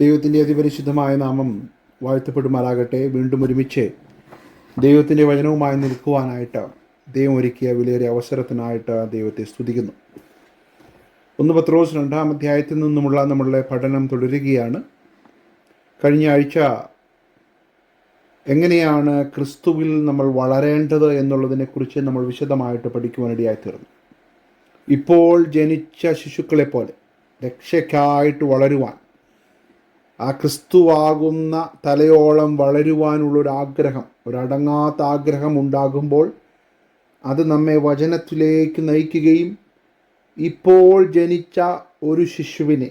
ദൈവത്തിൻ്റെ അതിപരിശുദ്ധമായ നാമം വാഴ്ത്തപ്പെടുമാറാകട്ടെ. വീണ്ടും ഒരുമിച്ച് ദൈവത്തിൻ്റെ വചനവുമായി നിൽക്കുവാനായിട്ട് ദൈവം ഒരുക്കിയ വിലയേറിയ അവസരത്തിനായിട്ട് ദൈവത്തെ സ്തുതിക്കുന്നു. 1 പത്രോസ് 2-ാം അധ്യായത്തിൽ നിന്നുമുള്ള നമ്മളുടെ പഠനം തുടരുകയാണ്. കഴിഞ്ഞ ആഴ്ച എങ്ങനെയാണ് ക്രിസ്തുവിൽ നമ്മൾ വളരേണ്ടത് എന്നുള്ളതിനെക്കുറിച്ച് നമ്മൾ വിശദമായിട്ട് പഠിക്കുവാനിടയായി തീർന്നു. ഇപ്പോൾ ജനിച്ച ശിശുക്കളെപ്പോലെ രക്ഷയ്ക്കായിട്ട് വളരുവാൻ, ആ ക്രിസ്തുവാകുന്ന തലയോളം വളരുവാനുള്ളൊരാഗ്രഹം, ഒരടങ്ങാത്ത ആഗ്രഹം ഉണ്ടാകുമ്പോൾ അത് നമ്മെ വചനത്തിലേക്ക് നയിക്കുകയും ഇപ്പോൾ ജനിച്ച ഒരു ശിശുവിനെ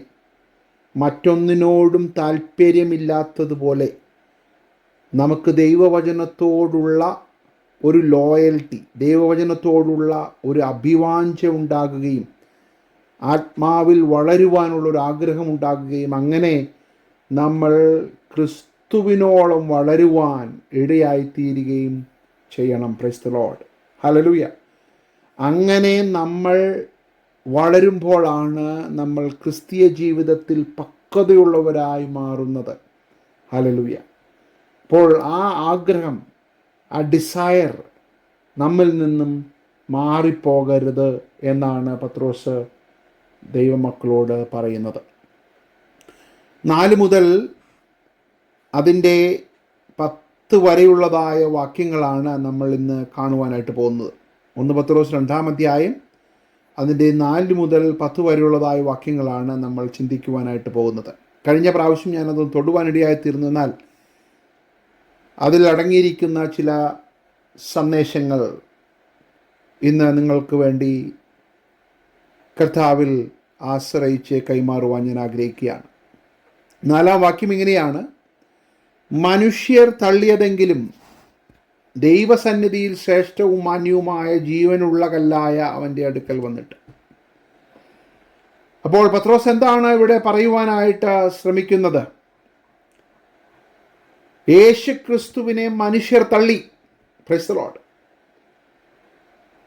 മറ്റൊന്നിനോടും താല്പര്യമില്ലാത്തതുപോലെ നമുക്ക് ദൈവവചനത്തോടുള്ള ഒരു ലോയൽറ്റി, ദൈവവചനത്തോടുള്ള ഒരു അഭിവാഞ്ച ഉണ്ടാകുകയും ആത്മാവിൽ വളരുവാനുള്ളൊരു ആഗ്രഹം ഉണ്ടാകുകയും അങ്ങനെ നമ്മൾ ക്രിസ്തുവിനോളം വളരുവാൻ ഇടയായിത്തീരുകയും ചെയ്യണം. Price the Lord, hallelujah. അങ്ങനെ നമ്മൾ വളരുമ്പോഴാണ് നമ്മൾ ക്രിസ്തീയ ജീവിതത്തിൽ പക്വതയുള്ളവരായി മാറുന്നത്. ഹല്ലേലൂയ. അപ്പോൾ ആ ആഗ്രഹം, ആ ഡിസയർ നമ്മിൽ നിന്നും മാറിപ്പോകരുത് എന്നാണ് പത്രോസ് ദൈവമക്കളോട് പറയുന്നത്. 4 മുതൽ അതിൻ്റെ 10 വരെയുള്ളതായ വാക്യങ്ങളാണ് നമ്മൾ ഇന്ന് കാണുവാനായിട്ട് പോകുന്നത്. 1 പത്രോസ് 2-ാം അധ്യായം അതിൻ്റെ 4 മുതൽ 10 വരെയുള്ളതായ വാക്യങ്ങളാണ് നമ്മൾ ചിന്തിക്കുവാനായിട്ട് പോകുന്നത്. കഴിഞ്ഞ പ്രാവശ്യം ഞാനത് തൊടുവാനിടയായിത്തീർന്നു. എന്നാൽ അതിൽ അടങ്ങിയിരിക്കുന്ന ചില സന്ദേശങ്ങൾ ഇന്ന് നിങ്ങൾക്ക് വേണ്ടി കർത്താവിൽ ആശ്രയിച്ച് കൈമാറുവാൻ ഞാൻ ആഗ്രഹിക്കുകയാണ്. 4-ാം വാക്യം ഇങ്ങനെയാണ്: മനുഷ്യർ തള്ളിയതെങ്കിലും ദൈവസന്നിധിയിൽ ശ്രേഷ്ഠവും മാന്യവുമായ ജീവനുള്ള കല്ലായ അവൻ്റെ അടുക്കൽ വന്നിട്ട്. അപ്പോൾ പത്രോസ് എന്താണ് ഇവിടെ പറയുവാനായിട്ട് ശ്രമിക്കുന്നത്? യേശുക്രിസ്തുവിനെ മനുഷ്യർ തള്ളി. Price the Lord.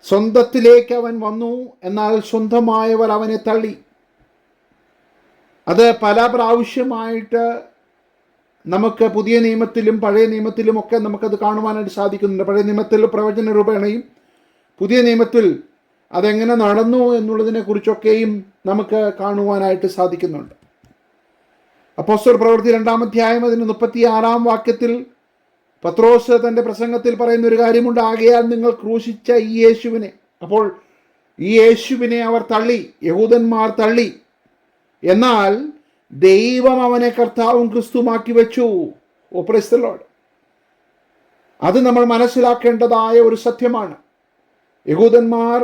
സ്വന്തത്തിലേക്ക് അവൻ വന്നു, എന്നാൽ സ്വന്തമായവർ അവനെ തള്ളി. അത് പല പ്രാവശ്യമായിട്ട് നമുക്ക് പുതിയ നിയമത്തിലും പഴയ നിയമത്തിലും ഒക്കെ നമുക്കത് കാണുവാനായിട്ട് സാധിക്കുന്നുണ്ട്. പഴയ നിയമത്തിൽ പ്രവചന രൂപേണയും പുതിയ നിയമത്തിൽ അതെങ്ങനെ നടന്നു എന്നുള്ളതിനെക്കുറിച്ചൊക്കെയും നമുക്ക് കാണുവാനായിട്ട് സാധിക്കുന്നുണ്ട്. അപ്പോസ്തല പ്രവൃത്തി 2-ാം അധ്യായം അതിന് 36-ാം വാക്യത്തിൽ പത്രോസ് തൻ്റെ പ്രസംഗത്തിൽ പറയുന്ന ഒരു കാര്യമുണ്ട്: ആകയാൽ നിങ്ങൾ ക്രൂശിച്ച ഈ യേശുവിനെ. അപ്പോൾ ഈ യേശുവിനെ അവർ തള്ളി, യഹൂദന്മാർ തള്ളി. എന്നാൽ ദൈവം അവനെ കർത്താവും ക്രിസ്തുമാക്കി വെച്ചു. ഓ പ്രൈസ് ദി ലോർഡ്. അത് നമ്മൾ മനസ്സിലാക്കേണ്ടതായ ഒരു സത്യമാണ്. യഹൂദന്മാർ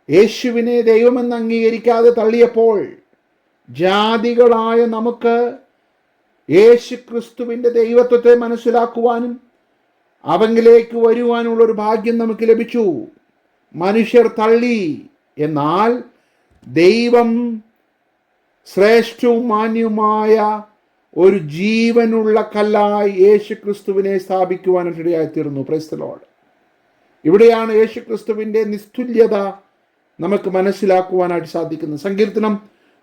യേശുവിനെ ദൈവമെന്ന് അംഗീകരിക്കാതെ തള്ളിയപ്പോൾ ജാതികളായ നമുക്ക് യേശു ക്രിസ്തുവിൻ്റെ ദൈവത്വത്തെ മനസ്സിലാക്കുവാനും അവങ്കിലേക്ക് വരുവാനുള്ളൊരു ഭാഗ്യം നമുക്ക് ലഭിച്ചു. മനുഷ്യർ തള്ളി, എന്നാൽ ദൈവം ശ്രേഷ്ഠവും മാന്യവുമായ ഒരു ജീവനുള്ള കല്ലായി യേശു ക്രിസ്തുവിനെ സ്ഥാപിക്കുവാനിടയായിത്തീർന്നു. Price the Lord. ഇവിടെയാണ് യേശു ക്രിസ്തുവിൻ്റെ നിസ്തുല്യത നമുക്ക് മനസ്സിലാക്കുവാനായിട്ട് സാധിക്കുന്നത്. സങ്കീർത്തനം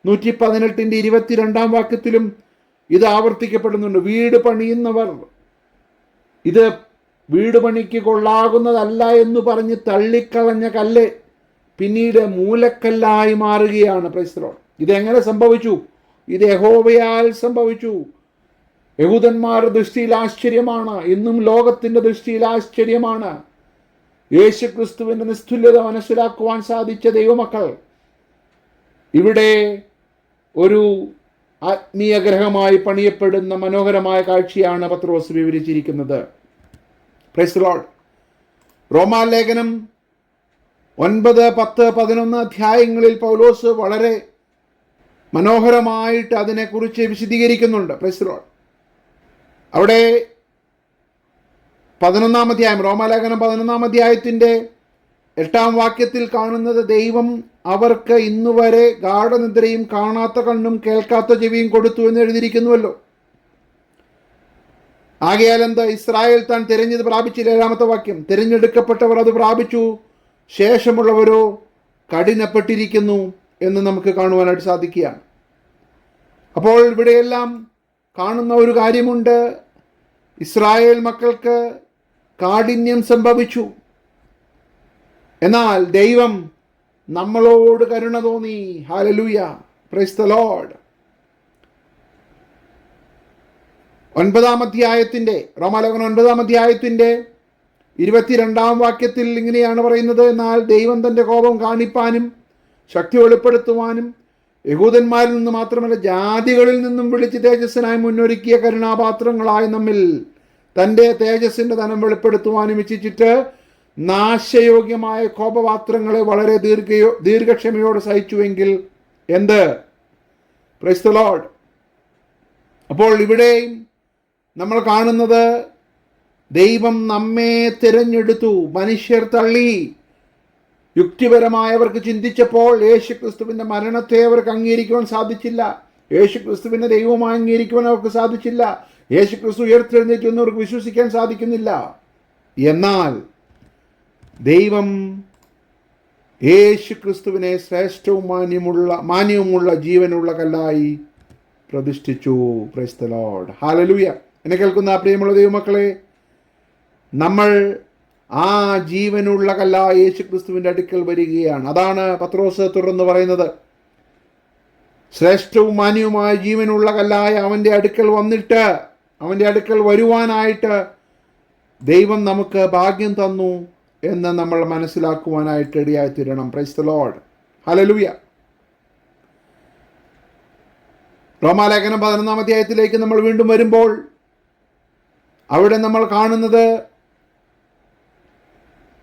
118-ന്റെ 22-ാം വാക്യത്തിലും ഇത് ആവർത്തിക്കപ്പെടുന്നുണ്ട്. വീട് പണിയുന്നവർ ഇത് വീട് പണിക്ക് കൊള്ളാകുന്നതല്ല എന്ന് പറഞ്ഞ് തള്ളിക്കളഞ്ഞ കല്ല് പിന്നീട് മൂലക്കല്ലായി മാറുകയാണ്. Price the Lord. ഇതെങ്ങനെ സംഭവിച്ചു? ഇത് യഹോവയാൽ സംഭവിച്ചു. യഹൂദന്മാരുടെ ദൃഷ്ടിയിൽ ആശ്ചര്യമാണ്, ഇന്നും ലോകത്തിൻ്റെ ദൃഷ്ടിയിൽ ആശ്ചര്യമാണ്. യേശു ക്രിസ്തുവിൻ്റെ നിസ്തുല്യത മനസ്സിലാക്കുവാൻ സാധിച്ച ദൈവമക്കൾ ഇവിടെ ഒരു ആത്മീയ ഗ്രഹമായി പണിയപ്പെടുന്ന മനോഹരമായ കാഴ്ചയാണ് പത്രോസ് വിവരിച്ചിരിക്കുന്നത്. Praise the Lord. റോമാലേഖനം 9, 10, 11 അധ്യായങ്ങളിൽ പൗലോസ് വളരെ മനോഹരമായിട്ട് അതിനെക്കുറിച്ച് വിശദീകരിക്കുന്നുണ്ട്. Price the Lord. അവിടെ 11-ാം അധ്യായം, റോമാലേഖനം 11-ാം അധ്യായത്തിൻ്റെ 8-ാം വാക്യത്തിൽ കാണുന്നത്: ദൈവം അവർക്ക് ഇന്നുവരെ ഗാഢനിദ്രയും കാണാത്ത കണ്ണും കേൾക്കാത്ത ചെവിയും കൊടുത്തു എന്ന് എഴുതിയിരിക്കുന്നുവല്ലോ. ആകയാൽ എന്താ? ഇസ്രായേൽ താൻ തിരഞ്ഞത് പ്രാപിച്ചില്ല. 7-ാമത്തെ വാക്യം: തിരഞ്ഞെടുക്കപ്പെട്ടവർ അത് പ്രാപിച്ചു, ശേഷമുള്ളവരോ കഠിനപ്പെട്ടിരിക്കുന്നു എന്ന് നമുക്ക് കാണുവാനായിട്ട് സാധിക്കുകയാണ്. അപ്പോൾ ഇവിടെയെല്ലാം കാണുന്ന ഒരു കാര്യമുണ്ട്. ഇസ്രായേൽ മക്കൾക്ക് കാഠിന്യം സംഭവിച്ചു. എന്നാൽ ദൈവം നമ്മളോട് കരുണ തോന്നി. Hallelujah, price the Lord. 9 22 വാക്യത്തിൽ ഇങ്ങനെയാണ് പറയുന്നത്: എന്നാൽ ദൈവം തൻ്റെ കോപം കാണിപ്പാനും ശക്തി വെളിപ്പെടുത്തുവാനും യഹൂദന്മാരിൽ നിന്ന് മാത്രമല്ല ജാതികളിൽ നിന്നും വിളിച്ച് തേജസ്സിനായി മുന്നൊരുക്കിയ കരുണാപാത്രങ്ങളായി നമ്മിൽ തൻ്റെ തേജസ്സിൻ്റെ ധനം വെളിപ്പെടുത്തുവാനും ഇച്ഛിച്ചിട്ട് നാശയോഗ്യമായ കോപപാത്രങ്ങളെ വളരെ ദീർഘക്ഷമയോടെ സഹിച്ചുവെങ്കിൽ എന്ത്? Price the Lord. അപ്പോൾ ഇവിടെയും നമ്മൾ കാണുന്നത് ദൈവം നമ്മെ തിരഞ്ഞെടുത്തു, മനുഷ്യർ തള്ളി. യുക്തിപരമായവർക്ക് ചിന്തിച്ചപ്പോൾ യേശുക്രിസ്തുവിൻ്റെ മരണത്തെ അവർക്ക് അംഗീകരിക്കുവാൻ സാധിച്ചില്ല. യേശുക്രിസ്തുവിനെ ദൈവമായി അംഗീകരിക്കുവാൻ അവർക്ക് സാധിച്ചില്ല. യേശുക്രിസ്തു ഉയർത്തെഴുന്നേറ്റു എന്ന് അവർക്ക് വിശ്വസിക്കാൻ സാധിക്കുന്നില്ല. എന്നാൽ ദൈവം യേശുക്രിസ്തുവിനെ ശ്രേഷ്ഠവും മാന്യവുമുള്ള ജീവനുള്ള കല്ലായി പ്രതിഷ്ഠിച്ചു. Praise the Lord. ഹല്ലേലൂയ. എന്നെ കേൾക്കുന്ന പ്രിയമുള്ള ദൈവമക്കളെ, നമ്മൾ ആ ജീവനുള്ള കല്ലായ യേശുക്രിസ്തുവിൻ്റെ അടുക്കൽ വരികയാണ്. അതാണ് പത്രോസ് തുടർന്ന് പറയുന്നത്. ശ്രേഷ്ഠവും മാന്യവുമായ ജീവനുള്ള കല്ലായ അവൻ്റെ അടുക്കൽ വന്നിട്ട്, അവൻ്റെ അടുക്കൽ വരുവാനായിട്ട് ദൈവം നമുക്ക് ഭാഗ്യം തന്നു എന്ന് നമ്മൾ മനസ്സിലാക്കുവാനായിട്ട് ഇടയായിത്തീരണം. Praise the Lord. ഹല്ലേലൂയ. റോമാലേഖനം 11 നമ്മൾ വീണ്ടും വരുമ്പോൾ അവിടെ നമ്മൾ കാണുന്നത്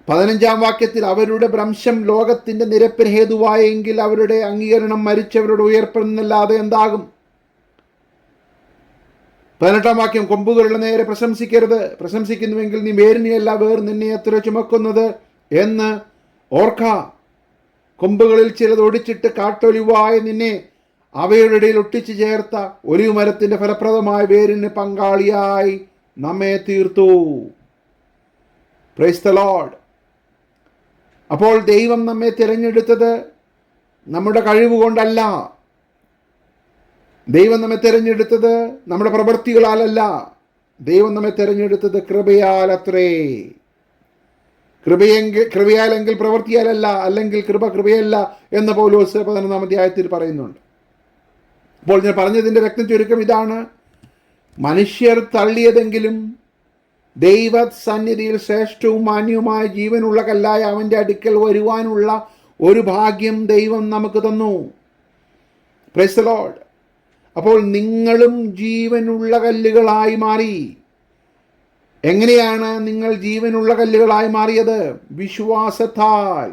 15 വാക്യത്തിൽ അവരുടെ ഭ്രംശം ലോകത്തിൻ്റെ നിരപ്പിന് ഹേതുവായെങ്കിൽ അവരുടെ അംഗീകരണം മരിച്ചവരുടെ ഉയർപ്പെന്നല്ലാതെ എന്താകും? 18 വാക്യം, കൊമ്പുകളുടെ നേരെ പ്രശംസിക്കരുത്, പ്രശംസിക്കുന്നുവെങ്കിൽ നീ വേരിനെയല്ല വേർ നിന്നെ എത്ര ചുമക്കുന്നത് എന്ന് ഓർക്ക. കൊമ്പുകളിൽ ചിലത് ഒടിച്ചിട്ട് കാട്ടൊലിവായ നിന്നെ അവയുടെ ഇടയിൽ ഒട്ടിച്ചു ചേർത്ത ഒലിവ് മരത്തിൻ്റെ ഫലപ്രദമായ വേരിന് പങ്കാളിയായി നമ്മെ തീർത്തു. Price the Lord. അപ്പോൾ ദൈവം നമ്മെ തിരഞ്ഞെടുത്തത് നമ്മുടെ കഴിവ് കൊണ്ടല്ല. ദൈവം നമ്മെ തിരഞ്ഞെടുത്തത് നമ്മുടെ പ്രവൃത്തികളാലല്ല. ദൈവം നമ്മെ തിരഞ്ഞെടുത്തത് കൃപയാലത്രേ. കൃപയാലെങ്കിൽ പ്രവൃത്തിയാലല്ല, അല്ലെങ്കിൽ കൃപയല്ല എന്ന് പൗലോസ് 11 പറയുന്നുണ്ട്. അപ്പോൾ ഞാൻ പറഞ്ഞതിൻ്റെ വ്യക്തം ചുരുക്കം ഇതാണ്: മനുഷ്യർ തള്ളിയതെങ്കിലും ദൈവ സന്നിധിയിൽ ശ്രേഷ്ഠവും മാന്യവുമായ ജീവനുള്ള കല്ലായ അവൻ്റെ അടുക്കൽ വരുവാനുള്ള ഒരു ഭാഗ്യം ദൈവം നമുക്ക് തന്നു. Price the Lord. അപ്പോൾ നിങ്ങളും ജീവനുള്ള കല്ലുകളായി മാറി. എങ്ങനെയാണ് നിങ്ങൾ ജീവനുള്ള കല്ലുകളായി മാറിയത്? വിശ്വാസത്താൽ.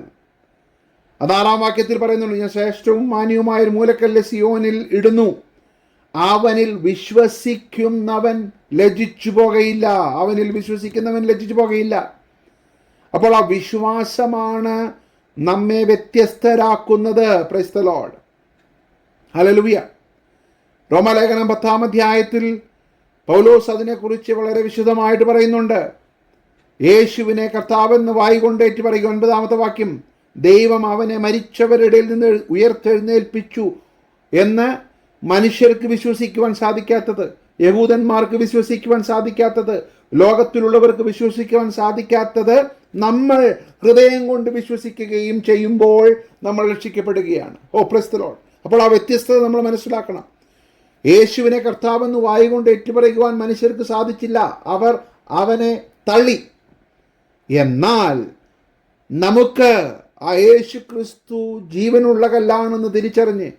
അത് 6 വാക്യത്തിൽ പറയുന്നുണ്ട്: ഞാൻ ശ്രേഷ്ഠവും മാന്യവുമായ ഒരു മൂലക്കല്ല് സിയോനിൽ ഇടുന്നു, അവനിൽ വിശ്വസിക്കുന്നവൻ ലജ്ജിച്ചു പോകയില്ല. അവനിൽ വിശ്വസിക്കുന്നവൻ ലജ്ജിച്ചു പോകയില്ല. അപ്പോൾ ആ വിശ്വാസമാണ് നമ്മെ വ്യത്യസ്തരാക്കുന്നത്. Praise the Lord. ഹല്ലേലൂയ. റോമാലേഖനം 10 പൗലോസ് അതിനെക്കുറിച്ച് വളരെ വിശദമായിട്ട് പറയുന്നുണ്ട്. യേശുവിനെ കർത്താവെന്ന് വായികൊണ്ടേറ്റ് പറയുക. 9 വാക്യം, ദൈവം അവനെ മരിച്ചവരുടെ നിന്ന് ഉയർത്തെഴുന്നേൽപ്പിച്ചു എന്ന് മനുഷ്യർക്ക് വിശ്വസിക്കുവാൻ സാധിക്കാത്തത്, യഹൂദന്മാർക്ക് വിശ്വസിക്കുവാൻ സാധിക്കാത്തത്, ലോകത്തിലുള്ളവർക്ക് വിശ്വസിക്കുവാൻ സാധിക്കാത്തത് നമ്മൾ ഹൃദയം കൊണ്ട് വിശ്വസിക്കുകയും ചെയ്യുമ്പോൾ നമ്മൾ രക്ഷിക്കപ്പെടുകയാണ്. ഓ പ്രൈസ് ദി ലോർഡ്. അപ്പോൾ ആ വ്യത്യസ്തത നമ്മൾ മനസ്സിലാക്കണം. യേശുവിനെ കർത്താവെന്ന് വായികൊണ്ട് ഏറ്റുപറയുവാൻ മനുഷ്യർക്ക് സാധിച്ചില്ല. അവർ അവനെ തള്ളി. എന്നാൽ നമുക്ക് ആ യേശു ക്രിസ്തു ജീവനുള്ള കല്ലാണെന്ന് തിരിച്ചറിഞ്ഞ്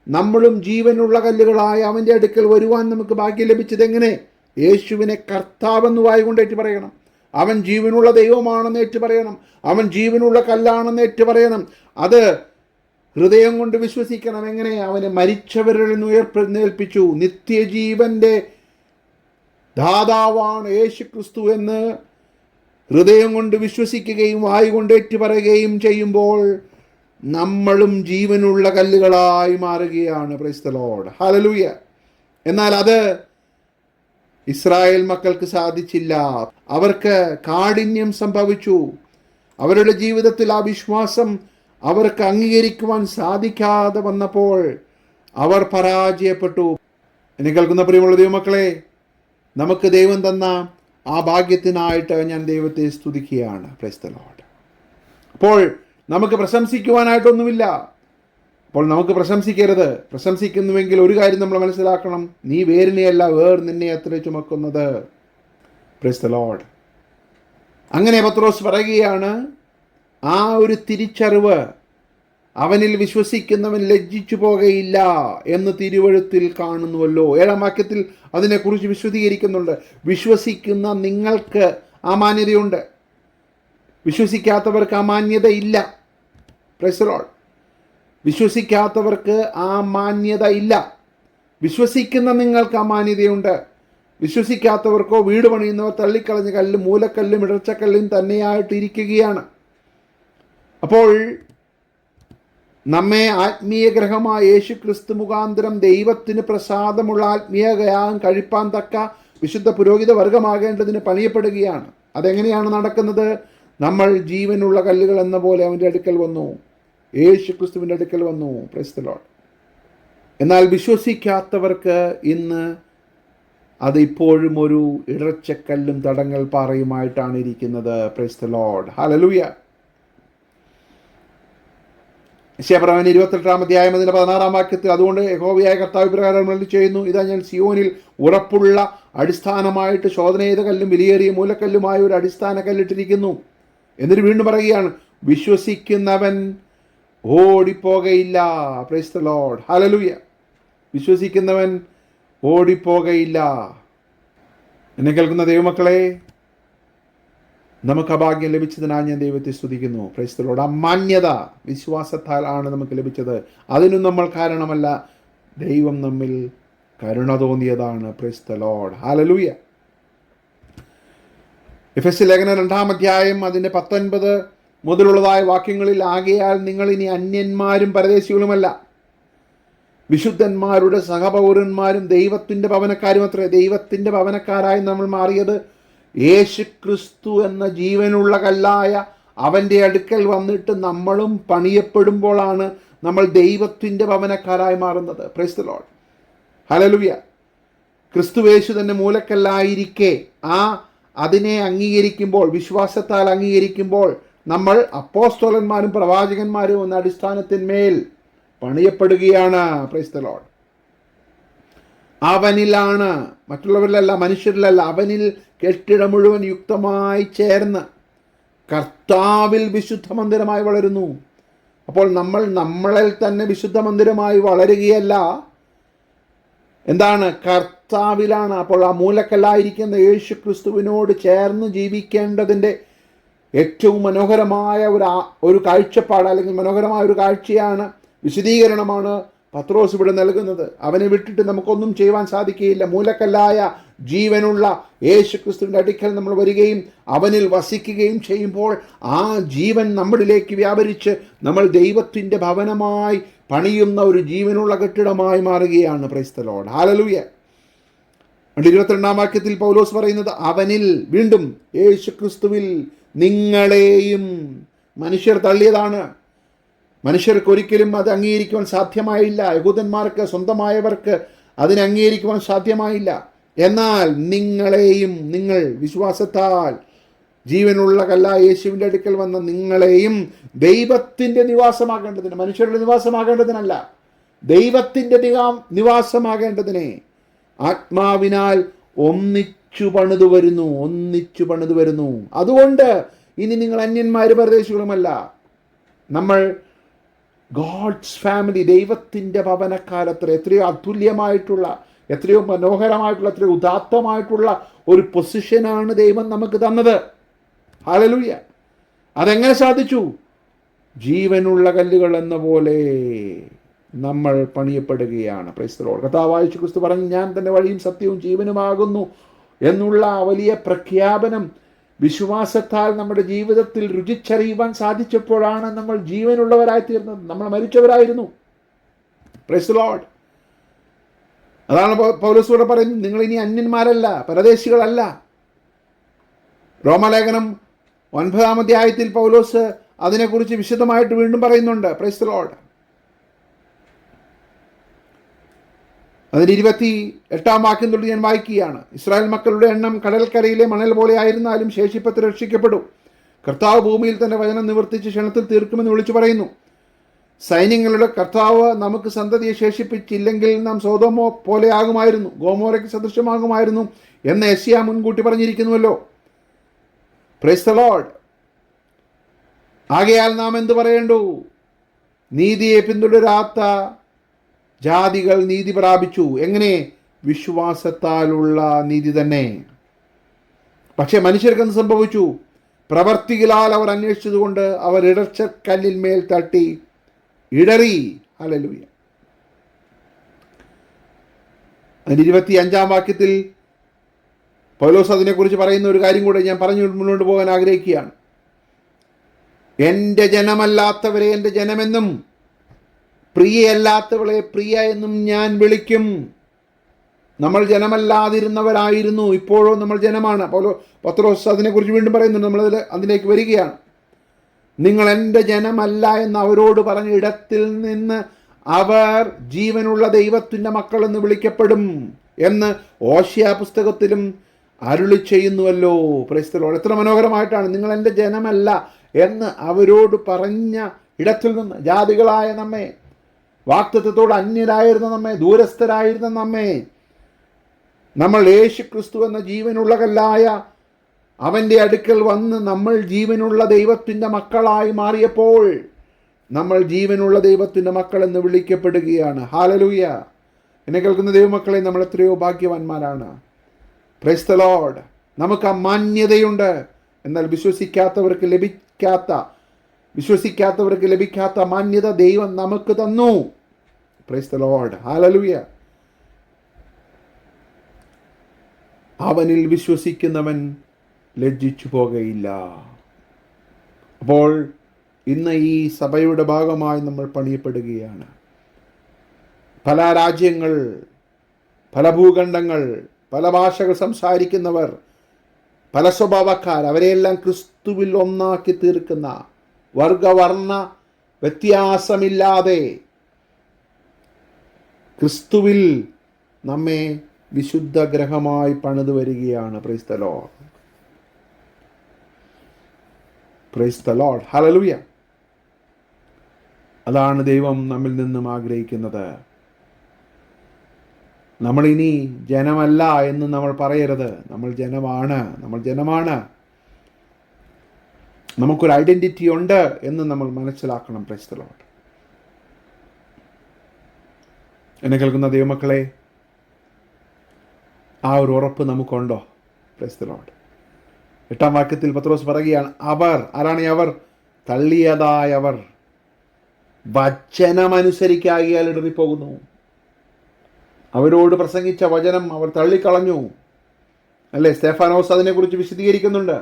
നമ്മളും ജീവനുള്ള കല്ലുകളായ അവൻ്റെ അടുക്കൽ വരുവാൻ നമുക്ക് ഭാഗ്യം ലഭിച്ചത് എങ്ങനെ? യേശുവിനെ കർത്താവെന്ന് വായികൊണ്ട് ഏറ്റുപറയണം. അവൻ ജീവനുള്ള ദൈവമാണെന്ന് ഏറ്റുപറയണം. അവൻ ജീവനുള്ള കല്ലാണെന്ന് ഏറ്റുപറയണം. അത് ഹൃദയം കൊണ്ട് വിശ്വസിക്കണം. എങ്ങനെ? അവനെ മരിച്ചവരിൽ നിന്ന് ഉയർത്തെഴുന്നേൽപ്പിച്ചു. നിത്യജീവന്റെ ദാതാവാണ് യേശു ക്രിസ്തു എന്ന് ഹൃദയം കൊണ്ട് വിശ്വസിക്കുകയും വായുകൊണ്ട് ഏറ്റുപറയുകയും ചെയ്യുമ്പോൾ നമ്മളും ജീവനുള്ള കല്ലുകളായി മാറുകയാണ്. Price the Lord. ഹല്ലേലൂയ. എന്നാൽ അത് ഇസ്രായേൽ മക്കൾക്ക് സാധിച്ചില്ല. അവർക്ക് കാഠിന്യം സംഭവിച്ചു. അവരുടെ ജീവിതത്തിൽ ആ വിശ്വാസം അവർക്ക് അംഗീകരിക്കുവാൻ സാധിക്കാതെ വന്നപ്പോൾ അവർ പരാജയപ്പെട്ടു. എന്നെ കേൾക്കുന്ന പ്രിയമുള്ള ദൈവമക്കളെ, നമുക്ക് ദൈവം തന്ന ആ ഭാഗ്യത്തിനായിട്ട് ഞാൻ ദൈവത്തെ സ്തുതിക്കുകയാണ്. Price the Lord. അപ്പോൾ നമുക്ക് പ്രശംസിക്കുവാനായിട്ടൊന്നുമില്ല. അപ്പോൾ നമുക്ക് പ്രശംസിക്കരുത്. പ്രശംസിക്കുന്നുവെങ്കിൽ ഒരു കാര്യം നമ്മൾ മനസ്സിലാക്കണം, നീ വേരിനെയല്ല, നിന്നെ അത്ര ചുമക്കുന്നത്. Price the Lord. അങ്ങനെ പത്രോസ് പറയുകയാണ്, ആ ഒരു തിരിച്ചറിവ്, അവനിൽ വിശ്വസിക്കുന്നവൻ ലജ്ജിച്ചു പോകയില്ല എന്ന് തിരുവഴുത്തിൽ കാണുന്നുവല്ലോ. 7-ാം വാക്യത്തിൽ അതിനെക്കുറിച്ച് വിശദീകരിക്കുന്നുണ്ട്. വിശ്വസിക്കുന്ന നിങ്ങൾക്ക് ആ മാന്യതയുണ്ട്, വിശ്വസിക്കാത്തവർക്ക് ആ മാന്യത ഇല്ല. Price the Lord. വിശ്വസിക്കാത്തവർക്ക് ആ മാന്യത ഇല്ല. വിശ്വസിക്കുന്ന നിങ്ങൾക്ക് ആ മാന്യതയുണ്ട്. വിശ്വസിക്കാത്തവർക്കോ വീട് പണിയുന്നവർ തള്ളിക്കളഞ്ഞ കല്ലും മൂലക്കല്ലും ഇടർച്ചക്കല്ലും തന്നെയായിട്ട് ഇരിക്കുകയാണ്. അപ്പോൾ നമ്മെ ആത്മീയ ഗ്രഹമായ യേശു ക്രിസ്തു മുഖാന്തരം ദൈവത്തിന് പ്രസാദമുള്ള ആത്മീയയാഗം കഴിപ്പാൻ തക്ക വിശുദ്ധ പുരോഹിത വർഗമാകേണ്ടതിന് പണിയപ്പെടുകയാണ്. അതെങ്ങനെയാണ് നടക്കുന്നത്? നമ്മൾ ജീവനുള്ള കല്ലുകൾ എന്ന പോലെ അവൻ്റെ അടുക്കൽ വന്നു, യേശു ക്രിസ്തുവിൻ്റെ അടുക്കൽ വന്നു. Price the Lord. എന്നാൽ വിശ്വസിക്കാത്തവർക്ക് ഇന്ന് അത് ഇപ്പോഴും ഒരു ഇടർച്ചക്കല്ലും തടങ്ങൽ പാറയുമായിട്ടാണ് ഇരിക്കുന്നത്. Price the Lord. ഹല്ലേലൂയ. യെശയ്യാപ്രവചനം 28-ാം അധ്യായം 16-ാം വാക്യത്തിൽ, അതുകൊണ്ട് യഹോവയായ കർത്താവ് ഇപ്രകാരം അരുളിച്ചെയ്യുന്നു, ഇതാ ഞാൻ സിയോനിൽ ഉറപ്പുള്ള അടിസ്ഥാനമായിട്ട് ശോധന ചെയ്ത കല്ലും വിലയേറിയ മൂലക്കല്ലുമായ ഒരു അടിസ്ഥാന കല്ലിട്ടിരിക്കുന്നു. എന്നിട്ട് വീണ്ടും പറയുകയാണ്, വിശ്വസിക്കുന്നവൻ ഓടിപ്പോകയില്ല. Praise the Lord. ഹല്ലേലൂയ. വിശ്വസിക്കുന്നവൻ ഓടിപ്പോകയില്ല. എന്നെ കേൾക്കുന്ന ദൈവമക്കളെ, നമുക്ക് അഭാഗ്യം ലഭിച്ചതിനായി ഞാൻ ദൈവത്തെ സ്തുതിക്കുന്നു. Price the Lord. ആ മാന്യത വിശ്വാസത്താൽ ആണ് നമുക്ക് ലഭിച്ചത്. അതിനും നമ്മൾ കാരണമല്ല, ദൈവം നമ്മിൽ കരുണ തോന്നിയതാണ്. Praise the Lord. ഹല്ലേലൂയ. എഫെസ്യ ലേഖനം 2-ാം അധ്യായം അതിൻ്റെ 19 മുതലുള്ളതായ വാക്യങ്ങളിൽ, ആകയാൽ നിങ്ങൾ ഇനി അന്യന്മാരും പരദേശികളുമല്ല, വിശുദ്ധന്മാരുടെ സഹപൗരന്മാരും ദൈവത്തിൻ്റെ ഭവനക്കാരും അത്രേ. ദൈവത്തിൻ്റെ ഭവനക്കാരായി നമ്മൾ മാറിയത് യേശു ക്രിസ്തു എന്ന ജീവനുള്ള കല്ലായ അവൻ്റെ അടുക്കൽ വന്നിട്ട് നമ്മളും പണിയപ്പെടുമ്പോഴാണ് നമ്മൾ ദൈവത്തിൻ്റെ ഭവനക്കാരായി മാറുന്നത്. Price the Lord. ഹല്ലേലൂയ. ക്രിസ്തുവേശു തന്നെ മൂലക്കല്ലായിരിക്കെ അതിനെ അംഗീകരിക്കുമ്പോൾ, വിശ്വാസത്താൽ അംഗീകരിക്കുമ്പോൾ, നമ്മൾ അപ്പോസ്തലന്മാരും പ്രവാചകന്മാരും എന്ന അടിസ്ഥാനത്തിന്മേൽ പണിയപ്പെടുകയാണ്. Praise the Lord. അവനിലാണ്, മറ്റുള്ളവരിലല്ല, മനുഷ്യരിലല്ല, അവനിൽ കെട്ടിടം മുഴുവൻ യുക്തമായി ചേർന്ന് കർത്താവിൽ വിശുദ്ധ മന്ദിരമായി വളരുന്നു. അപ്പോൾ നമ്മൾ നമ്മളിൽ തന്നെ വിശുദ്ധ മന്ദിരമായി വളരുകയല്ല, എന്താണ്? കർത്താവിലാണ്. അപ്പോൾ ആ മൂലക്കല്ലായിരിക്കുന്ന യേശു ക്രിസ്തുവിനോട് ചേർന്ന് ജീവിക്കേണ്ടതിൻ്റെ ഏറ്റവും മനോഹരമായ ഒരു കാഴ്ചപ്പാട്, അല്ലെങ്കിൽ മനോഹരമായ ഒരു കാഴ്ചയാണ്, വിശദീകരണമാണ് പത്രോസ് ഇവിടെ നൽകുന്നത്. അവനെ വിട്ടിട്ട് നമുക്കൊന്നും ചെയ്യുവാൻ സാധിക്കുകയില്ല. മൂലക്കല്ലായ ജീവനുള്ള യേശു ക്രിസ്തുവിൻ്റെ അടുക്കൽ നമ്മൾ വരികയും അവനിൽ വസിക്കുകയും ചെയ്യുമ്പോൾ ആ ജീവൻ നമ്മളിലേക്ക് വ്യാപരിച്ച് നമ്മൾ ദൈവത്തിൻ്റെ ഭവനമായി പണിയുന്ന ഒരു ജീവനുള്ള കെട്ടിടമായി മാറുകയാണ്. Price the Lord. ഹല്ലേലൂയ. 22-ാം വാക്യത്തിൽ പൗലോസ് പറയുന്നത്, അവനിൽ, വീണ്ടും യേശു ക്രിസ്തുവിൽ നിങ്ങളെയും. മനുഷ്യർ തള്ളിയതാണ്. മനുഷ്യർക്ക് ഒരിക്കലും അത് അംഗീകരിക്കുവാൻ സാധ്യമായില്ല. യഹൂദന്മാർക്ക്, സ്വന്തമായവർക്ക് അതിനെ അംഗീകരിക്കുവാൻ സാധ്യമായില്ല. എന്നാൽ നിങ്ങളെയും, നിങ്ങൾ വിശ്വാസത്താൽ ജീവനുള്ള കല്ലായ യേശുവിൻ്റെ അടുക്കൽ വന്ന നിങ്ങളെയും ദൈവത്തിൻ്റെ നിവാസമാകേണ്ടതിന്, മനുഷ്യരുടെ നിവാസമാകേണ്ടതിനല്ല, ദൈവത്തിൻ്റെ നിവാസമാകേണ്ടതിനെ ആത്മാവിനാൽ ഒന്നിച്ചു പണിതു വരുന്നു. അതുകൊണ്ട് ഇനി നിങ്ങൾ അന്യന്മാരും പരദേശികളുമല്ല, നമ്മൾ ഗോഡ്സ് ഫാമിലി, ദൈവത്തിൻ്റെ ഭവനക്കാരത്ര. എത്രയോ അതുല്യമായിട്ടുള്ള, എത്രയോ മനോഹരമായിട്ടുള്ള, എത്രയോ ഉദാത്തമായിട്ടുള്ള ഒരു പൊസിഷനാണ് ദൈവം നമുക്ക് തന്നത്. ഹല്ലേലൂയ. അതെങ്ങനെ സാധിച്ചു? ജീവനുള്ള കല്ലുകൾ എന്ന പോലെ നമ്മൾ പണിയപ്പെടുകയാണ്. Praise the Lord. കർത്താവായ യേശു ക്രിസ്തു പറഞ്ഞു, ഞാൻ തന്നെ വഴിയും സത്യവും ജീവനുമാകുന്നു എന്നുള്ള വലിയ പ്രഖ്യാപനം വിശ്വാസത്താൽ നമ്മുടെ ജീവിതത്തിൽ രുചിച്ചറിയുവാൻ സാധിച്ചപ്പോഴാണ് നമ്മൾ ജീവനുള്ളവരായി തീർന്നത്. നമ്മൾ മരിച്ചവരായിരുന്നു. Price the Lord. അതാണ് പൗലോസ് പറയുന്നത്, നിങ്ങൾ ഇനി അന്യന്മാരല്ല, പരദേശികളല്ല. റോമാലേഖനം 9-ാം അധ്യായത്തിൽ പൗലോസ് അതിനെക്കുറിച്ച് വിശദമായിട്ട് വീണ്ടും പറയുന്നുണ്ട്. Price the Lord. അതിന് 28 വാക്യം തൊട്ട് ഞാൻ വായിക്കുകയാണ്. ഇസ്രായേൽ മക്കളുടെ എണ്ണം കടൽക്കരയിലെ മണൽ പോലെ ആയിരുന്നാലും ശേഷിപ്പത്ത് രക്ഷിക്കപ്പെടും. കർത്താവ് ഭൂമിയിൽ തന്നെ വചനം നിവർത്തിച്ച് ക്ഷണത്തിൽ തീർക്കുമെന്ന് വിളിച്ചു പറയുന്നു. സൈന്യങ്ങളുടെ കർത്താവ് നമുക്ക് സന്തതിയെ ശേഷിപ്പിച്ചില്ലെങ്കിൽ നാം സോദോമോ പോലെ ആകുമായിരുന്നു, ഗോമോരയ്ക്ക് സദൃശമാകുമായിരുന്നു എന്ന് യെശയ്യാ മുൻകൂട്ടി പറഞ്ഞിരിക്കുന്നുവല്ലോ. Price the Lord. ആകയാൽ നാം എന്തു പറയേണ്ടു? നീതിയെ പിന്തുടരാത്ത ജാതികൾ നീതി പ്രാപിച്ചു. എങ്ങനെ? വിശ്വാസത്താലുള്ള നീതി തന്നെ. പക്ഷെ മനുഷ്യർക്ക് എന്ത് സംഭവിച്ചു? പ്രവർത്തികളാൽ അവർ അന്വേഷിച്ചതുകൊണ്ട് അവർ ഇടർച്ചക്കല്ലിൽ മേൽ തട്ടി ഇടറി. ഹല്ലേലൂയ. അതിന് 25 വാക്യത്തിൽ പൗലോസ് അതിനെക്കുറിച്ച് പറയുന്ന ഒരു കാര്യം കൂടെ ഞാൻ പറഞ്ഞു മുന്നോട്ട് പോകാൻ ആഗ്രഹിക്കുകയാണ്. എൻ്റെ ജനമല്ലാത്തവരെ എൻ്റെ ജനമെന്നും പ്രിയയല്ലാത്തവളെ പ്രിയ എന്നും ഞാൻ വിളിക്കും. നമ്മൾ ജനമല്ലാതിരുന്നവരായിരുന്നു, ഇപ്പോഴോ നമ്മൾ ജനമാണ്. പത്രോസ് അതിനെക്കുറിച്ച് വീണ്ടും പറയുന്നുണ്ട്. നമ്മൾ അതിലേക്ക് വരികയാണ്. നിങ്ങൾ എൻ്റെ ജനമല്ല എന്ന് അവരോട് പറഞ്ഞ ഇടത്തിൽ നിന്ന് അവർ ജീവനുള്ള ദൈവത്തിൻ്റെ മക്കളെന്ന് വിളിക്കപ്പെടും എന്ന് ഓശിയ പുസ്തകത്തിലും അരുളി ചെയ്യുന്നുവല്ലോ. Price the Lord. എത്ര മനോഹരമായിട്ടാണ്! നിങ്ങൾ എൻ്റെ ജനമല്ല എന്ന് അവരോട് പറഞ്ഞ ഇടത്തിൽ നിന്ന് ജാതികളായ നമ്മെ, വാഗ്ദത്തത്തോട് അന്യരായിരുന്ന നമ്മെ, ദൂരസ്ഥരായിരുന്ന നമ്മെ, നമ്മൾ യേശു ക്രിസ്തു എന്ന ജീവനുള്ള കല്ലായ അവൻ്റെ അടുക്കൽ വന്ന് നമ്മൾ ജീവനുള്ള ദൈവത്തിൻ്റെ മക്കളായി മാറിയപ്പോൾ നമ്മൾ ജീവനുള്ള ദൈവത്തിൻ്റെ മക്കളെന്ന് വിളിക്കപ്പെടുകയാണ്. ഹല്ലേലൂയ. എന്നെ കേൾക്കുന്ന ദൈവമക്കളെ, നമ്മൾ എത്രയോ ഭാഗ്യവാന്മാരാണ്. Price the Lord. നമുക്ക് ആ മാന്യതയുണ്ട്. എന്നാൽ വിശ്വസിക്കാത്തവർക്ക് ലഭിക്കാത്ത മാന്യത ദൈവം നമുക്ക് തന്നു. Price the Lord. ഹല്ലേലൂയ. അവനിൽ വിശ്വസിക്കുന്നവൻ ലജ്ജിച്ചു പോകയില്ല. അപ്പോൾ ഇന്ന് ഈ സഭയുടെ ഭാഗമായി നമ്മൾ പണിയപ്പെടുകയാണ്. പല രാജ്യങ്ങൾ, പല ഭൂഖണ്ഡങ്ങൾ, പല ഭാഷകൾ സംസാരിക്കുന്നവർ, പല സ്വഭാവക്കാർ, അവരെയെല്ലാം ക്രിസ്തുവിൽ ഒന്നാക്കി തീർക്കുന്ന, വർഗവർണ്ണ വ്യത്യാസമില്ലാതെ ക്രിസ്തുവിൽ നമ്മെ വിശുദ്ധ ഗ്രഹമായി പണിതു വരികയാണ്. Price the Lord. Price the Lord. Hallelujah. അതാണ് ദൈവം നമ്മിൽ നിന്നും ആഗ്രഹിക്കുന്നത്. നമ്മളിനി ജനമല്ല എന്ന് നമ്മൾ പറയരുത്. നമ്മൾ ജനമാണ്. നമുക്കൊരു ഐഡന്റിറ്റി ഉണ്ട് എന്ന് നമ്മൾ മനസ്സിലാക്കണം. Price the Lord. എന്നെ കേൾക്കുന്ന ദൈവമക്കളെ, ആ ഒരു ഉറപ്പ് നമുക്കുണ്ടോ? Price the Lord. 8 വാക്യത്തിൽ പത്രോസ് പറയുകയാണ്, അവർ, ആരാണ് അവർ? തള്ളിയതായവർ വചനമനുസരിക്കാകിയാൽ ഇടറിപ്പോകുന്നു. അവരോട് പ്രസംഗിച്ച വചനം അവർ തള്ളിക്കളഞ്ഞു. അല്ലേ? സ്തെഫാനോസ് അതിനെക്കുറിച്ച് വിശദീകരിക്കുന്നുണ്ട്.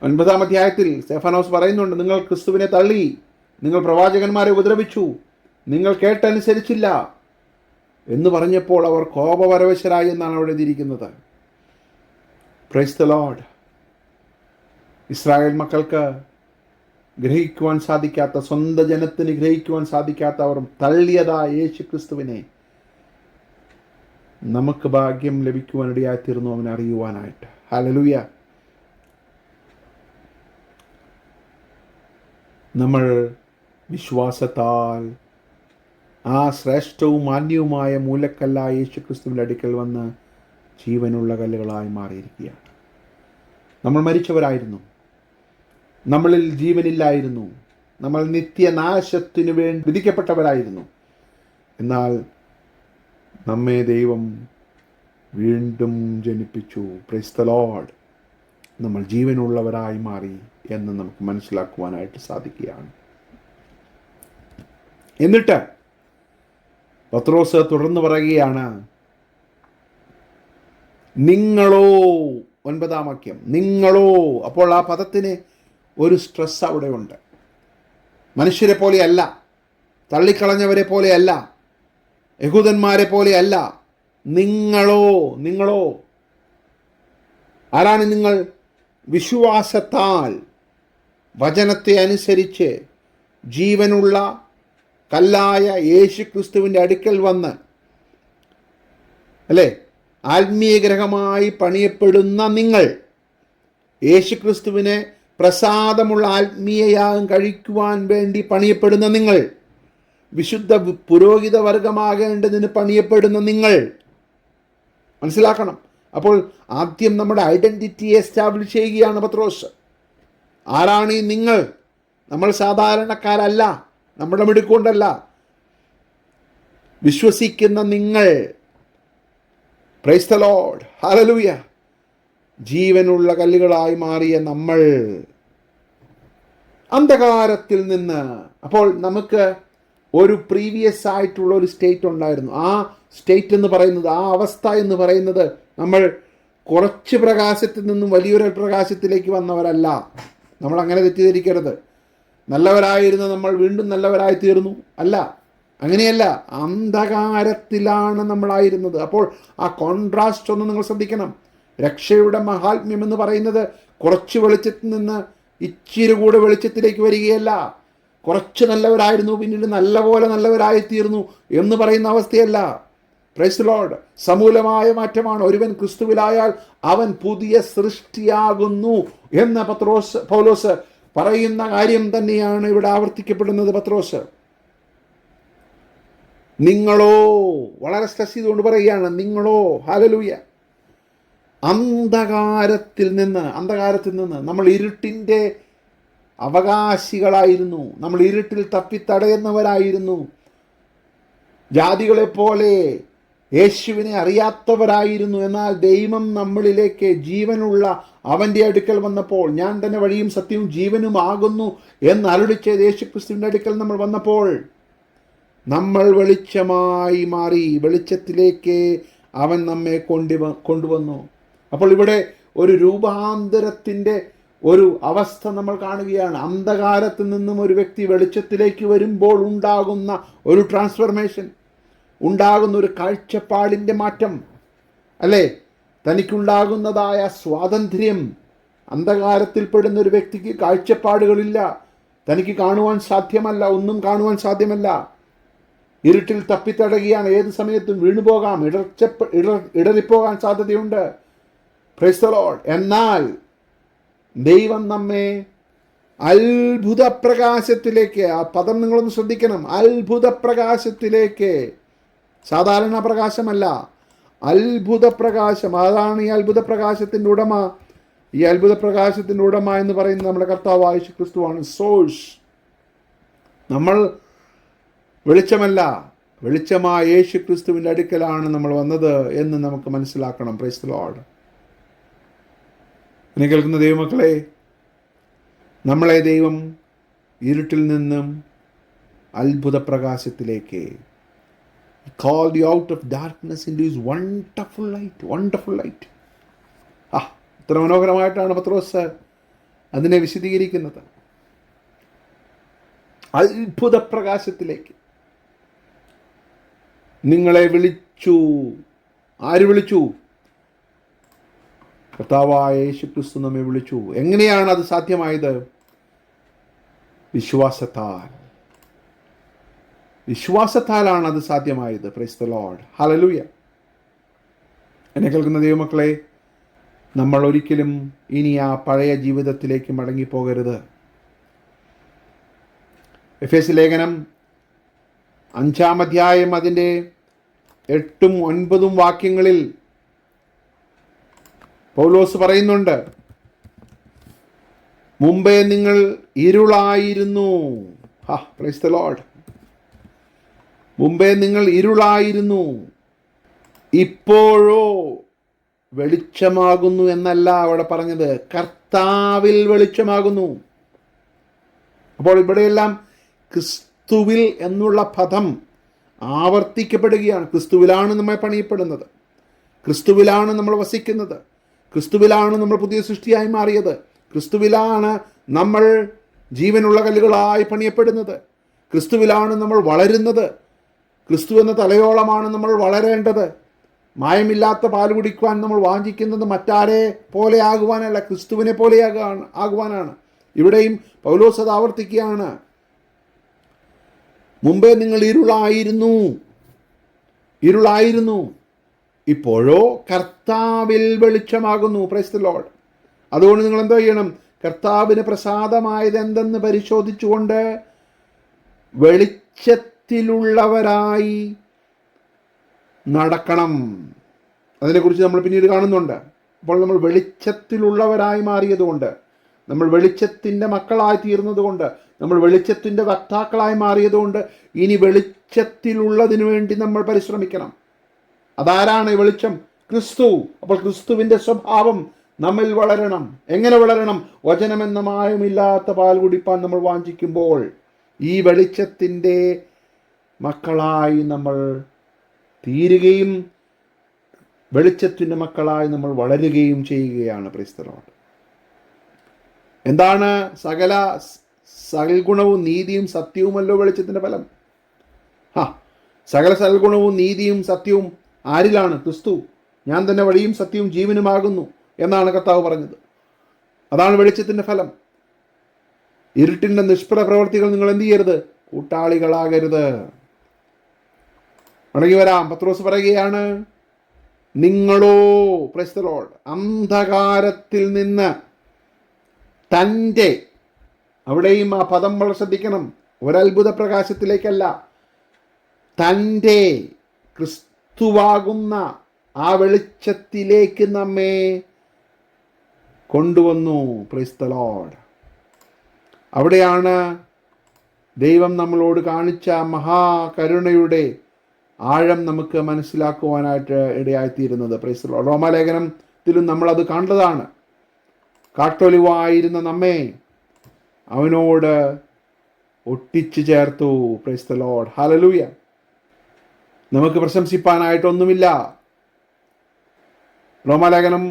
9 അധ്യായത്തിൽ സ്തെഫാനോസ് പറയുന്നുണ്ട്, നിങ്ങൾ ക്രിസ്തുവിനെ തള്ളി, നിങ്ങൾ പ്രവാചകന്മാരെ ഉപദ്രവിച്ചു, നിങ്ങൾ കേട്ടനുസരിച്ചില്ല എന്ന് പറഞ്ഞപ്പോൾ അവർ കോപപരവശരായി എന്നാണ് അവിടെ എഴുതിയിരിക്കുന്നത്. Price the Lord. ഇസ്രായേൽ മക്കൾക്ക് ഗ്രഹിക്കുവാൻ സാധിക്കാത്ത, സ്വന്തം ജനത്തിന് ഗ്രഹിക്കുവാൻ സാധിക്കാത്ത അവർ തള്ളിയതായ യേശു ക്രിസ്തുവിനെ നമുക്ക് ഭാഗ്യം ലഭിക്കുവാനിടയായിത്തീർന്നു അവനെ അറിയുവാനായിട്ട്. ഹല്ലേലൂയ. നമ്മൾ വിശ്വാസത്താൽ ആ ശ്രേഷ്ഠവും മാന്യവുമായ മൂലക്കല്ലായ യേശു ക്രിസ്തുവിൻ്റെ അടുക്കൽ വന്ന് ജീവനുള്ള കല്ലുകളായി മാറിയിരിക്കുകയാണ്. നമ്മൾ മരിച്ചവരായിരുന്നു, നമ്മളിൽ ജീവനില്ലായിരുന്നു, നമ്മൾ നിത്യനാശത്തിനു വേണ്ടി വിധിക്കപ്പെട്ടവരായിരുന്നു. എന്നാൽ നമ്മെ ദൈവം വീണ്ടും ജനിപ്പിച്ചു. Price the Lord. നമ്മൾ ജീവനുള്ളവരായി മാറി എന്ന് നമുക്ക് മനസ്സിലാക്കുവാനായിട്ട് സാധിക്കുകയാണ്. എന്നിട്ട് പത്രോസ് തുടർന്ന് പറയുകയാണ്, നിങ്ങളോ, 9 വാക്യം, നിങ്ങളോ. അപ്പോൾ ആ പദത്തിന് ഒരു സ്ട്രെസ് അവിടെ ഉണ്ട്. മനുഷ്യരെ പോലെയല്ല, തള്ളിക്കളഞ്ഞവരെ പോലെയല്ല, യഹൂദന്മാരെ പോലെയല്ല. നിങ്ങളോ. ആരാണ് നിങ്ങൾ? വിശ്വാസത്താൽ വചനത്തെ അനുസരിച്ച് ജീവനുള്ള കല്ലായ യേശു ക്രിസ്തുവിൻ്റെ അടുക്കൽ വന്ന് അല്ലേ? ആത്മീയഗ്രഹമായി പണിയപ്പെടുന്ന നിങ്ങൾ, യേശുക്രിസ്തുവിനെ പ്രസാദമുള്ള ആത്മീയയാഗം കഴിക്കുവാൻ വേണ്ടി പണിയപ്പെടുന്ന നിങ്ങൾ, വിശുദ്ധ പുരോഹിത വർഗമാകേണ്ടതിന് പണിയപ്പെടുന്ന നിങ്ങൾ മനസ്സിലാക്കണം. അപ്പോൾ ആദ്യം നമ്മുടെ ഐഡന്റിറ്റി എസ്റ്റാബ്ലിഷ് ചെയ്യുകയാണ് പത്രോസ്. ആരാണ് ഈ നിങ്ങൾ? നമ്മൾ സാധാരണക്കാരല്ല, നമ്മുടെ മിടുക്കൊണ്ടല്ല. വിശ്വസിക്കുന്ന നിങ്ങൾ, പ്രൈസ് ദി ലോർഡ്, ഹല്ലേലൂയ, ജീവനുള്ള കല്ലുകളായി മാറിയ നമ്മൾ, അന്ധകാരത്തിൽ നിന്ന്. അപ്പോൾ നമുക്ക് ഒരു പ്രീവിയസ് ആയിട്ടുള്ള ഒരു സ്റ്റേറ്റ് ഉണ്ടായിരുന്നു. ആ സ്റ്റേറ്റ് എന്ന് പറയുന്നത്, ആ അവസ്ഥ എന്ന് പറയുന്നത്, നമ്മൾ കുറച്ച് പ്രകാശത്തിൽ നിന്നും വലിയൊരു പ്രകാശത്തിലേക്ക് വന്നവരല്ല. നമ്മൾ അങ്ങനെ തെറ്റിദ്ധരിക്കരുത്. നല്ലവരായിരുന്ന നമ്മൾ വീണ്ടും നല്ലവരായി തീർന്നു, അല്ല, അങ്ങനെയല്ല. അന്ധകാരത്തിലാണ് നമ്മളായിരുന്നത്. അപ്പോൾ ആ കോൺട്രാസ്റ്റ് ഒന്ന് നിങ്ങൾ ശ്രദ്ധിക്കണം. രക്ഷയുടെ മഹാത്മ്യം എന്ന് പറയുന്നത് കുറച്ച് വെളിച്ചത്തിൽ നിന്ന് ഇച്ചിരി കൂടെ വെളിച്ചത്തിലേക്ക് വരികയല്ല. കുറച്ച് നല്ലവരായിരുന്നു, പിന്നീട് നല്ലപോലെ നല്ലവരായിത്തീർന്നു എന്ന് പറയുന്ന അവസ്ഥയല്ല. Praise the Lord. സമൂലമായ മാറ്റമാണ്. ഒരുവൻ ക്രിസ്തുവിലായാൽ അവൻ പുതിയ സൃഷ്ടിയാകുന്നു എന്ന് പൗലോസ് പറയുന്ന കാര്യം തന്നെയാണ് ഇവിടെ ആവർത്തിക്കപ്പെടുന്നത്. പത്രോസ്, നിങ്ങളോ, വളരെ സ്ട്രെസ് ചെയ്തുകൊണ്ട് പറയുകയാണ്, നിങ്ങളോ, ഹല്ലേലൂയ, അന്ധകാരത്തിൽ നിന്ന് നമ്മൾ ഇരുട്ടിൻ്റെ അവകാശികളായിരുന്നു. നമ്മൾ ഇരുട്ടിൽ തപ്പിത്തടയുന്നവരായിരുന്നു. ജാതികളെപ്പോലെ യേശുവിനെ അറിയാത്തവരായിരുന്നു. എന്നാൽ ദൈവം നമ്മളിലേക്ക് ജീവനുള്ള അവൻ്റെ അടുക്കൽ വന്നപ്പോൾ, ഞാൻ തന്നെ വഴിയും സത്യവും ജീവനും ആകുന്നു എന്ന് അരുളിച്ചത് യേശുക്രിസ്തുവിൻ്റെ അടുക്കൽ നമ്മൾ വന്നപ്പോൾ നമ്മൾ വെളിച്ചമായി മാറി. വെളിച്ചത്തിലേക്ക് അവൻ നമ്മെ കൊണ്ടുവന്നു. അപ്പോൾ ഇവിടെ ഒരു രൂപാന്തരത്തിൻ്റെ ഒരു അവസ്ഥ നമ്മൾ കാണുകയാണ്. അന്ധകാരത്തിൽ നിന്നും ഒരു വ്യക്തി വെളിച്ചത്തിലേക്ക് വരുമ്പോൾ ഉണ്ടാകുന്ന ഒരു ട്രാൻസ്ഫർമേഷൻ, ഉണ്ടാകുന്ന ഒരു കാഴ്ചപ്പാടിൻ്റെ മാറ്റം, അല്ലേ? തനിക്കുണ്ടാകുന്നതായ സ്വാതന്ത്ര്യം. അന്ധകാരത്തിൽപ്പെടുന്ന ഒരു വ്യക്തിക്ക് കാഴ്ചപ്പാടുകളില്ല, തനിക്ക് കാണുവാൻ സാധ്യമല്ല, ഒന്നും കാണുവാൻ സാധ്യമല്ല. ഇരുട്ടിൽ തപ്പിത്തടയുകയാണ്. ഏത് സമയത്തും വീണുപോകാം, ഇടറിപ്പോകാൻ സാധ്യതയുണ്ട്. Price the Lord. എന്നാൽ ദൈവം നമ്മെ അത്ഭുത പ്രകാശത്തിലേക്ക്, ആ പദം നിങ്ങളൊന്ന് ശ്രദ്ധിക്കണം, അത്ഭുത പ്രകാശത്തിലേക്ക്, സാധാരണ പ്രകാശമല്ല, അത്ഭുത പ്രകാശം. അതാണ് ഈ അത്ഭുത പ്രകാശത്തിൻ്റെ ഉടമ. ഈ അത്ഭുത പ്രകാശത്തിൻ്റെ ഉടമ എന്ന് പറയുന്നത് നമ്മുടെ കർത്താവായ യേശുക്രിസ്തുവാണ്, സോഴ്സ്. നമ്മൾ വെളിച്ചമല്ല, വെളിച്ചമായ യേശുക്രിസ്തുവിൻ്റെ അടുക്കലാണ് നമ്മൾ വന്നത് എന്ന് നമുക്ക് മനസ്സിലാക്കണം. Price the Lord. എന്നെ കേൾക്കുന്ന ദൈവമക്കളെ, നമ്മളെ ദൈവം ഇരുട്ടിൽ നിന്നും അത്ഭുത പ്രകാശത്തിലേക്ക്, He called you out of darkness into His wonderful light. Wonderful light. ഇത്ര മനോഹരമായിട്ടാണ് പത്രോസ് അതിനെ വിശദീകരിക്കുന്നത്. അത്ഭുത പ്രകാശത്തിലേക്ക് നിങ്ങളെ വിളിച്ചു. ആര് വിളിച്ചു? കർത്താവായ യേശുക്രിസ്തു നമ്മെ വിളിച്ചു. എങ്ങനെയാണ് അത് സാധ്യമായത്? വിശ്വാസത്താലാണ് അത് സാധ്യമായത്. Praise the Lord, hallelujah. എന്നെ കേൾക്കുന്ന ദൈവമക്കളെ, നമ്മൾ ഒരിക്കലും ഇനി ആ പഴയ ജീവിതത്തിലേക്ക് മടങ്ങിപ്പോകരുത്. എഫേസ്യ ലേഖനം 5-ാം അധ്യായം അതിൻ്റെ 8-ഉം 9-ഉം വാക്യങ്ങളിൽ പൗലോസ് പറയുന്നുണ്ട്, മുമ്പേ നിങ്ങൾ ഇരുളായിരുന്നു. Price the Lord. മുമ്പേ നിങ്ങൾ ഇരുളായിരുന്നു, ഇപ്പോഴോ വെളിച്ചമാകുന്നു എന്നല്ല അവിടെ പറഞ്ഞത്, കർത്താവിൽ വെളിച്ചമാകുന്നു. അപ്പോൾ ഇവിടെയെല്ലാം ക്രിസ്തുവിൽ എന്നുള്ള പദം ആവർത്തിക്കപ്പെടുകയാണ്. ക്രിസ്തുവിലാണ് നമ്മൾ പണിയപ്പെടുന്നത്, ക്രിസ്തുവിലാണ് നമ്മൾ വസിക്കുന്നത്, ക്രിസ്തുവിലാണ് നമ്മൾ പുതിയ സൃഷ്ടിയായി മാറിയത്, ക്രിസ്തുവിലാണ് നമ്മൾ ജീവനുള്ള കല്ലുകളായി പണിയപ്പെടുന്നത്, ക്രിസ്തുവിലാണ് നമ്മൾ വളരുന്നത്. ക്രിസ്തു എന്ന തലയോളമാണ് നമ്മൾ വളരേണ്ടത്. മായമില്ലാത്ത പാൽ കുടിക്കുവാൻ നമ്മൾ വാഞ്ചിക്കുന്നത് മറ്റാരെ പോലെ ആകുവാനല്ല, ക്രിസ്തുവിനെ പോലെ ആകുവാനാണ്. ഇവിടെയും പൗലോസ് അത് ആവർത്തിക്കുകയാണ്. മുമ്പേ നിങ്ങൾ ഇരുളായിരുന്നു. ഇപ്പോഴോ കർത്താവിൽ വെളിച്ചമാകുന്നു. Price the Lord. അതുകൊണ്ട് നിങ്ങൾ എന്തോ ചെയ്യണം? കർത്താവിന് പ്രസാദമായത് എന്തെന്ന് പരിശോധിച്ചുകൊണ്ട് വെളിച്ചത്തിലുള്ളവരായി നടക്കണം. അതിനെക്കുറിച്ച് നമ്മൾ പിന്നീട് കാണുന്നുണ്ട്. അപ്പോൾ നമ്മൾ വെളിച്ചത്തിലുള്ളവരായി മാറിയതുകൊണ്ട്, നമ്മൾ വെളിച്ചത്തിൻ്റെ മക്കളായി തീർന്നതുകൊണ്ട്, നമ്മൾ വെളിച്ചത്തിൻ്റെ വക്താക്കളായി മാറിയതുകൊണ്ട് ഇനി വെളിച്ചത്തിലുള്ളതിനു വേണ്ടി നമ്മൾ പരിശ്രമിക്കണം. അതാരാണ് ഈ വെളിച്ചം? ക്രിസ്തു. അപ്പോൾ ക്രിസ്തുവിൻ്റെ സ്വഭാവം നമ്മിൽ വളരണം. എങ്ങനെ വളരണം? വചനമെന്ന മായമില്ലാത്ത പാൽ കുടിപ്പാൻ നമ്മൾ വാഞ്ചിക്കുമ്പോൾ ഈ വെളിച്ചത്തിൻ്റെ മക്കളായി നമ്മൾ തീരുകയും വെളിച്ചത്തിൻ്റെ മക്കളായി നമ്മൾ വളരുകയും ചെയ്യുകയാണ്. Price the Lord. എന്താണ്? സൽഗുണവും നീതിയും സത്യവുമല്ലോ വെളിച്ചത്തിൻ്റെ ഫലം. സകല സൽഗുണവും നീതിയും സത്യവും ആരിലാണ്? ക്രിസ്തു. ഞാൻ തന്നെ വഴിയും സത്യവും ജീവനുമാകുന്നു എന്നാണ് കർത്താവ് പറഞ്ഞത്. അതാണ് വെളിച്ചത്തിൻ്റെ ഫലം. ഇരുട്ടിൻ്റെ നിഷ്ഫല പ്രവർത്തികൾ നിങ്ങൾ എന്ത് ചെയ്യരുത്? കൂട്ടാളികളാകരുത്. മടങ്ങി വരാം. പത്രോസ് പറയുകയാണ്, നിങ്ങളോ, പ്രൈസ് ദി ലോർഡ്, അന്ധകാരത്തിൽ നിന്ന് തൻ്റെ, അവിടെയും ആ പദം വളരെ ശ്രദ്ധിക്കണം, ഒരത്ഭുത പ്രകാശത്തിലേക്കല്ല, തൻ്റെ ക്രിസ്തുവാകുന്ന ആ വെളിച്ചത്തിലേക്ക് നമ്മെ കൊണ്ടുവന്നു. Praise the Lord. അവിടെയാണ് ദൈവം നമ്മളോട് കാണിച്ച മഹാകരുണയുടെ ആഴം നമുക്ക് മനസ്സിലാക്കുവാനായിട്ട് ഇടയായിത്തീരുന്നത്. Praise the Lord. റോമാലേഖനത്തിലും നമ്മളത് കണ്ടതാണ്. കാട്ടൊലിവായിരുന്ന നമ്മെ അവനോട് ഒട്ടിച്ചു ചേർത്തു. Praise the Lord. ഹല്ലേലൂയ. നമുക്ക് പ്രശംസിപ്പാനായിട്ടൊന്നുമില്ല. റോമാലേഖനം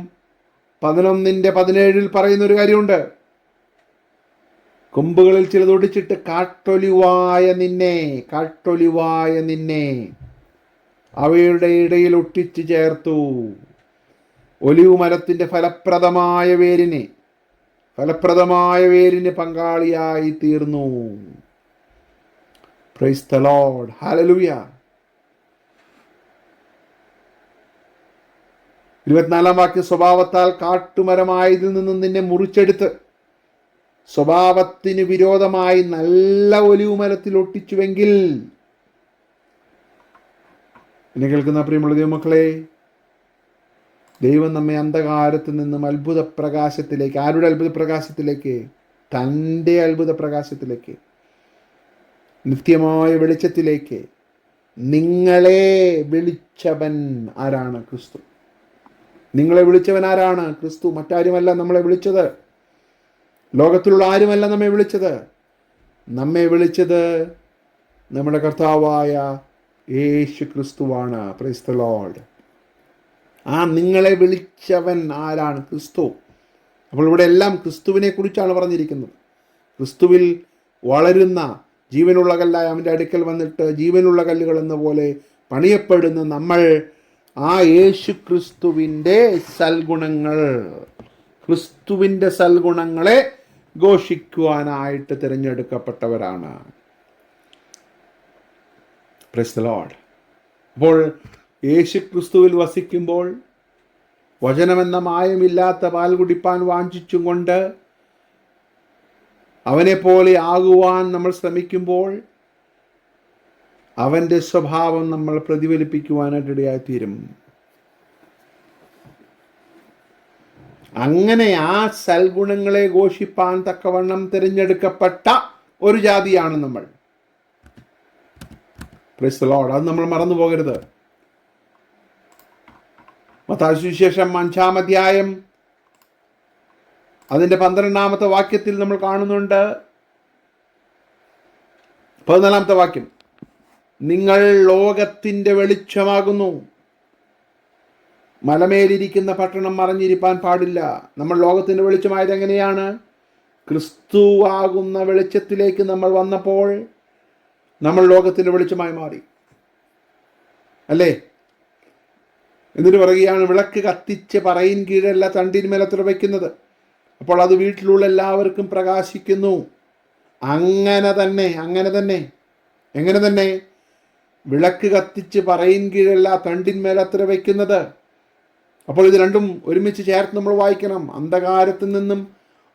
11:17 പറയുന്നൊരു കാര്യമുണ്ട്. കൊമ്പുകളിൽ ചിലത് ഒടിച്ചിട്ട് കാട്ടൊലിവായ നിന്നെ അവയുടെ ഇടയിൽ ഒട്ടിച്ചു ചേർത്തു. ഒലിവ് മരത്തിൻ്റെ ഫലപ്രദമായ വേരിന് പങ്കാളിയായി തീർന്നു. Price the Lord. ഹല്ലേലൂയ. 24 വാക്യം, സ്വഭാവത്താൽ കാട്ടുമരമായതിൽ നിന്നും നിന്നെ മുറിച്ചെടുത്ത് സ്വഭാവത്തിന് വിരോധമായി നല്ല ഒലിവ് മരത്തിൽ ഒട്ടിച്ചുവെങ്കിൽ. എന്നെ കേൾക്കുന്ന പ്രിയമുള്ള ദൈവമക്കളെ, ദൈവം നമ്മെ അന്ധകാരത്തിൽ നിന്നും അത്ഭുത പ്രകാശത്തിലേക്ക്, ആരുടെ അത്ഭുത പ്രകാശത്തിലേക്ക്? തൻ്റെ അത്ഭുത പ്രകാശത്തിലേക്ക്, നിത്യമായ വെളിച്ചത്തിലേക്ക്. നിങ്ങളെ വിളിച്ചവൻ ആരാണ്? ക്രിസ്തു. നിങ്ങളെ വിളിച്ചവൻ ആരാണ്? ക്രിസ്തു. മറ്റാരുമല്ല നമ്മളെ വിളിച്ചത്. ലോകത്തിലുള്ള ആരുമല്ല നമ്മെ വിളിച്ചത്. നമ്മെ വിളിച്ചത് നമ്മുടെ കർത്താവായ യേശു ക്രിസ്തുവാണ്. Price the Lord. ആ നിങ്ങളെ വിളിച്ചവൻ ആരാണ്? ക്രിസ്തു. അപ്പോൾ ഇവിടെ എല്ലാം ക്രിസ്തുവിനെ കുറിച്ചാണ് പറഞ്ഞിരിക്കുന്നത്. ക്രിസ്തുവിൽ വളരുന്ന ജീവനുള്ള കല്ലായി അവൻ്റെ അടുക്കൽ വന്നിട്ട് ജീവനുള്ള കല്ലുകൾ എന്ന പോലെ പണിയപ്പെടുന്ന നമ്മൾ ആ യേശു ക്രിസ്തുവിൻ്റെ സൽഗുണങ്ങളെ ഘോഷിക്കുവാനായിട്ട് തിരഞ്ഞെടുക്കപ്പെട്ടവരാണ്. Praise the Lord. അപ്പോൾ യേശു ക്രിസ്തുവിൽ വസിക്കുമ്പോൾ വചനമെന്ന മായമില്ലാത്ത പാൽ കുടിപ്പാൻ വാഞ്ചിച്ചും കൊണ്ട് അവനെപ്പോലെ ആകുവാൻ നമ്മൾ ശ്രമിക്കുമ്പോൾ അവൻ്റെ സ്വഭാവം നമ്മൾ പ്രതിഫലിപ്പിക്കുവാനായിട്ട് ഇടയായിത്തീരും. അങ്ങനെ ആ സൽഗുണങ്ങളെ ഘോഷിപ്പാൻ തക്കവണ്ണം തിരഞ്ഞെടുക്കപ്പെട്ട ഒരു ജാതിയാണ് നമ്മൾ. Price the Lord. അത് നമ്മൾ മറന്നു പോകരുത്. മത്തായി സുവിശേഷം 5-ാം അധ്യായം അതിൻ്റെ 12-ാമത്തെ വാക്യത്തിൽ നമ്മൾ കാണുന്നുണ്ട്. 14-ാമത്തെ വാക്യം, നിങ്ങൾ ലോകത്തിൻ്റെ വെളിച്ചമാകുന്നു. മലമേലിരിക്കുന്ന പട്ടണം മറഞ്ഞിരിപ്പാൻ പാടില്ല. നമ്മൾ ലോകത്തിൻ്റെ വെളിച്ചമായത് എങ്ങനെയാണ്? ക്രിസ്തുവാകുന്ന വെളിച്ചത്തിലേക്ക് നമ്മൾ വന്നപ്പോൾ നമ്മൾ ലോകത്തിൻ്റെ വെളിച്ചമായി മാറി, അല്ലേ? എന്നിട്ട് പറയുകയാണ്, വിളക്ക് കത്തിച്ച് പറയിൻ കീഴല്ല തണ്ടിന്മേലത്ര വയ്ക്കുന്നത്, അപ്പോൾ അത് വീട്ടിലുള്ള എല്ലാവർക്കും പ്രകാശിക്കുന്നു. അങ്ങനെ തന്നെ എങ്ങനെ തന്നെ വിളക്ക് കത്തിച്ച് പറയിൻ കീഴല്ല തണ്ടിന്മേലത്ര വയ്ക്കുന്നത്. അപ്പോൾ ഇത് രണ്ടും ഒരുമിച്ച് ചേർത്ത് നമ്മൾ വായിക്കണം. അന്ധകാരത്തിൽ നിന്നും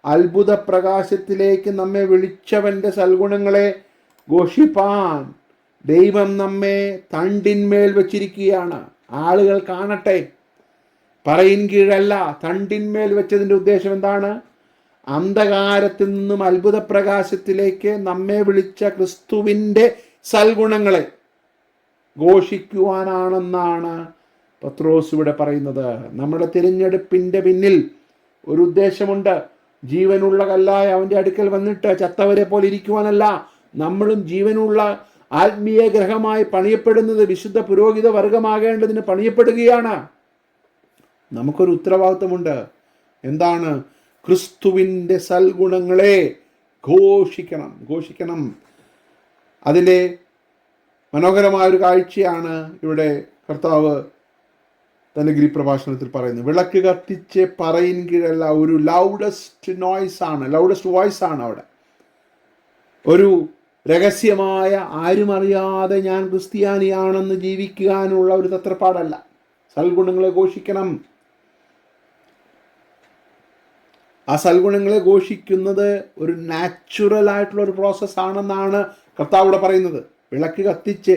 അത്ഭുത പ്രകാശത്തിലേക്ക് നമ്മെ വിളിച്ചവന്റെ സൽഗുണങ്ങളെ ഘോഷിപ്പാൻ ദൈവം നമ്മെ തണ്ടിന്മേൽ വെച്ചിരിക്കുകയാണ്. ആളുകൾ കാണട്ടെ. പറയിൻ കീഴല്ല, തണ്ടിന്മേൽ വെച്ചതിൻ്റെ ഉദ്ദേശം എന്താണ്? അന്ധകാരത്തിൽ നിന്നും അത്ഭുത പ്രകാശത്തിലേക്ക് നമ്മെ വിളിച്ച ക്രിസ്തുവിൻ്റെ സൽഗുണങ്ങളെ ഘോഷിക്കുവാനാണെന്നാണ് പത്രോസ് ഇവിടെ പറയുന്നത്. നമ്മുടെ തിരഞ്ഞെടുപ്പിൻ്റെ പിന്നിൽ ഒരു ഉദ്ദേശമുണ്ട്. ജീവനുള്ള കല്ലായ അവൻ്റെ അടുക്കൽ വന്നിട്ട് ചത്തവരെ പോലെ ഇരിക്കുവാനല്ല, നമ്മളും ജീവനുള്ള ആത്മീയ ഗ്രഹമായി പണിയപ്പെടുന്നത് വിശുദ്ധ പുരോഹിത വർഗമാകേണ്ടതിന് പണിയപ്പെടുകയാണ്. നമുക്കൊരു ഉത്തരവാദിത്വമുണ്ട്. എന്താണ്? ക്രിസ്തുവിൻ്റെ സൽഗുണങ്ങളെ ഘോഷിക്കണം. അതിലെ മനോഹരമായൊരു കാഴ്ചയാണ് ഇവിടെ കർത്താവ് തൻ്റെ ഗിരിപ്രഭാഷണത്തിൽ പറയുന്നത്. വിളക്ക് കത്തിച്ച് പറയിൻ കീഴല്ല, ഒരു ലൗഡസ്റ്റ് വോയിസ് ആണ് അവിടെ. ഒരു രഹസ്യമായ ആരും അറിയാതെ ഞാൻ ക്രിസ്ത്യാനിയാണെന്ന് ജീവിക്കാനുള്ള ഒരു തത്രപ്പാടല്ല. സൽഗുണങ്ങളെ ഘോഷിക്കണം. ആ സൽഗുണങ്ങളെ ഘോഷിക്കുന്നത് ഒരു നാച്ചുറൽ ആയിട്ടുള്ള ഒരു പ്രോസസ്സാണെന്നാണ് കർത്താവ് പറയുന്നത്. വിളക്ക് കത്തിച്ച്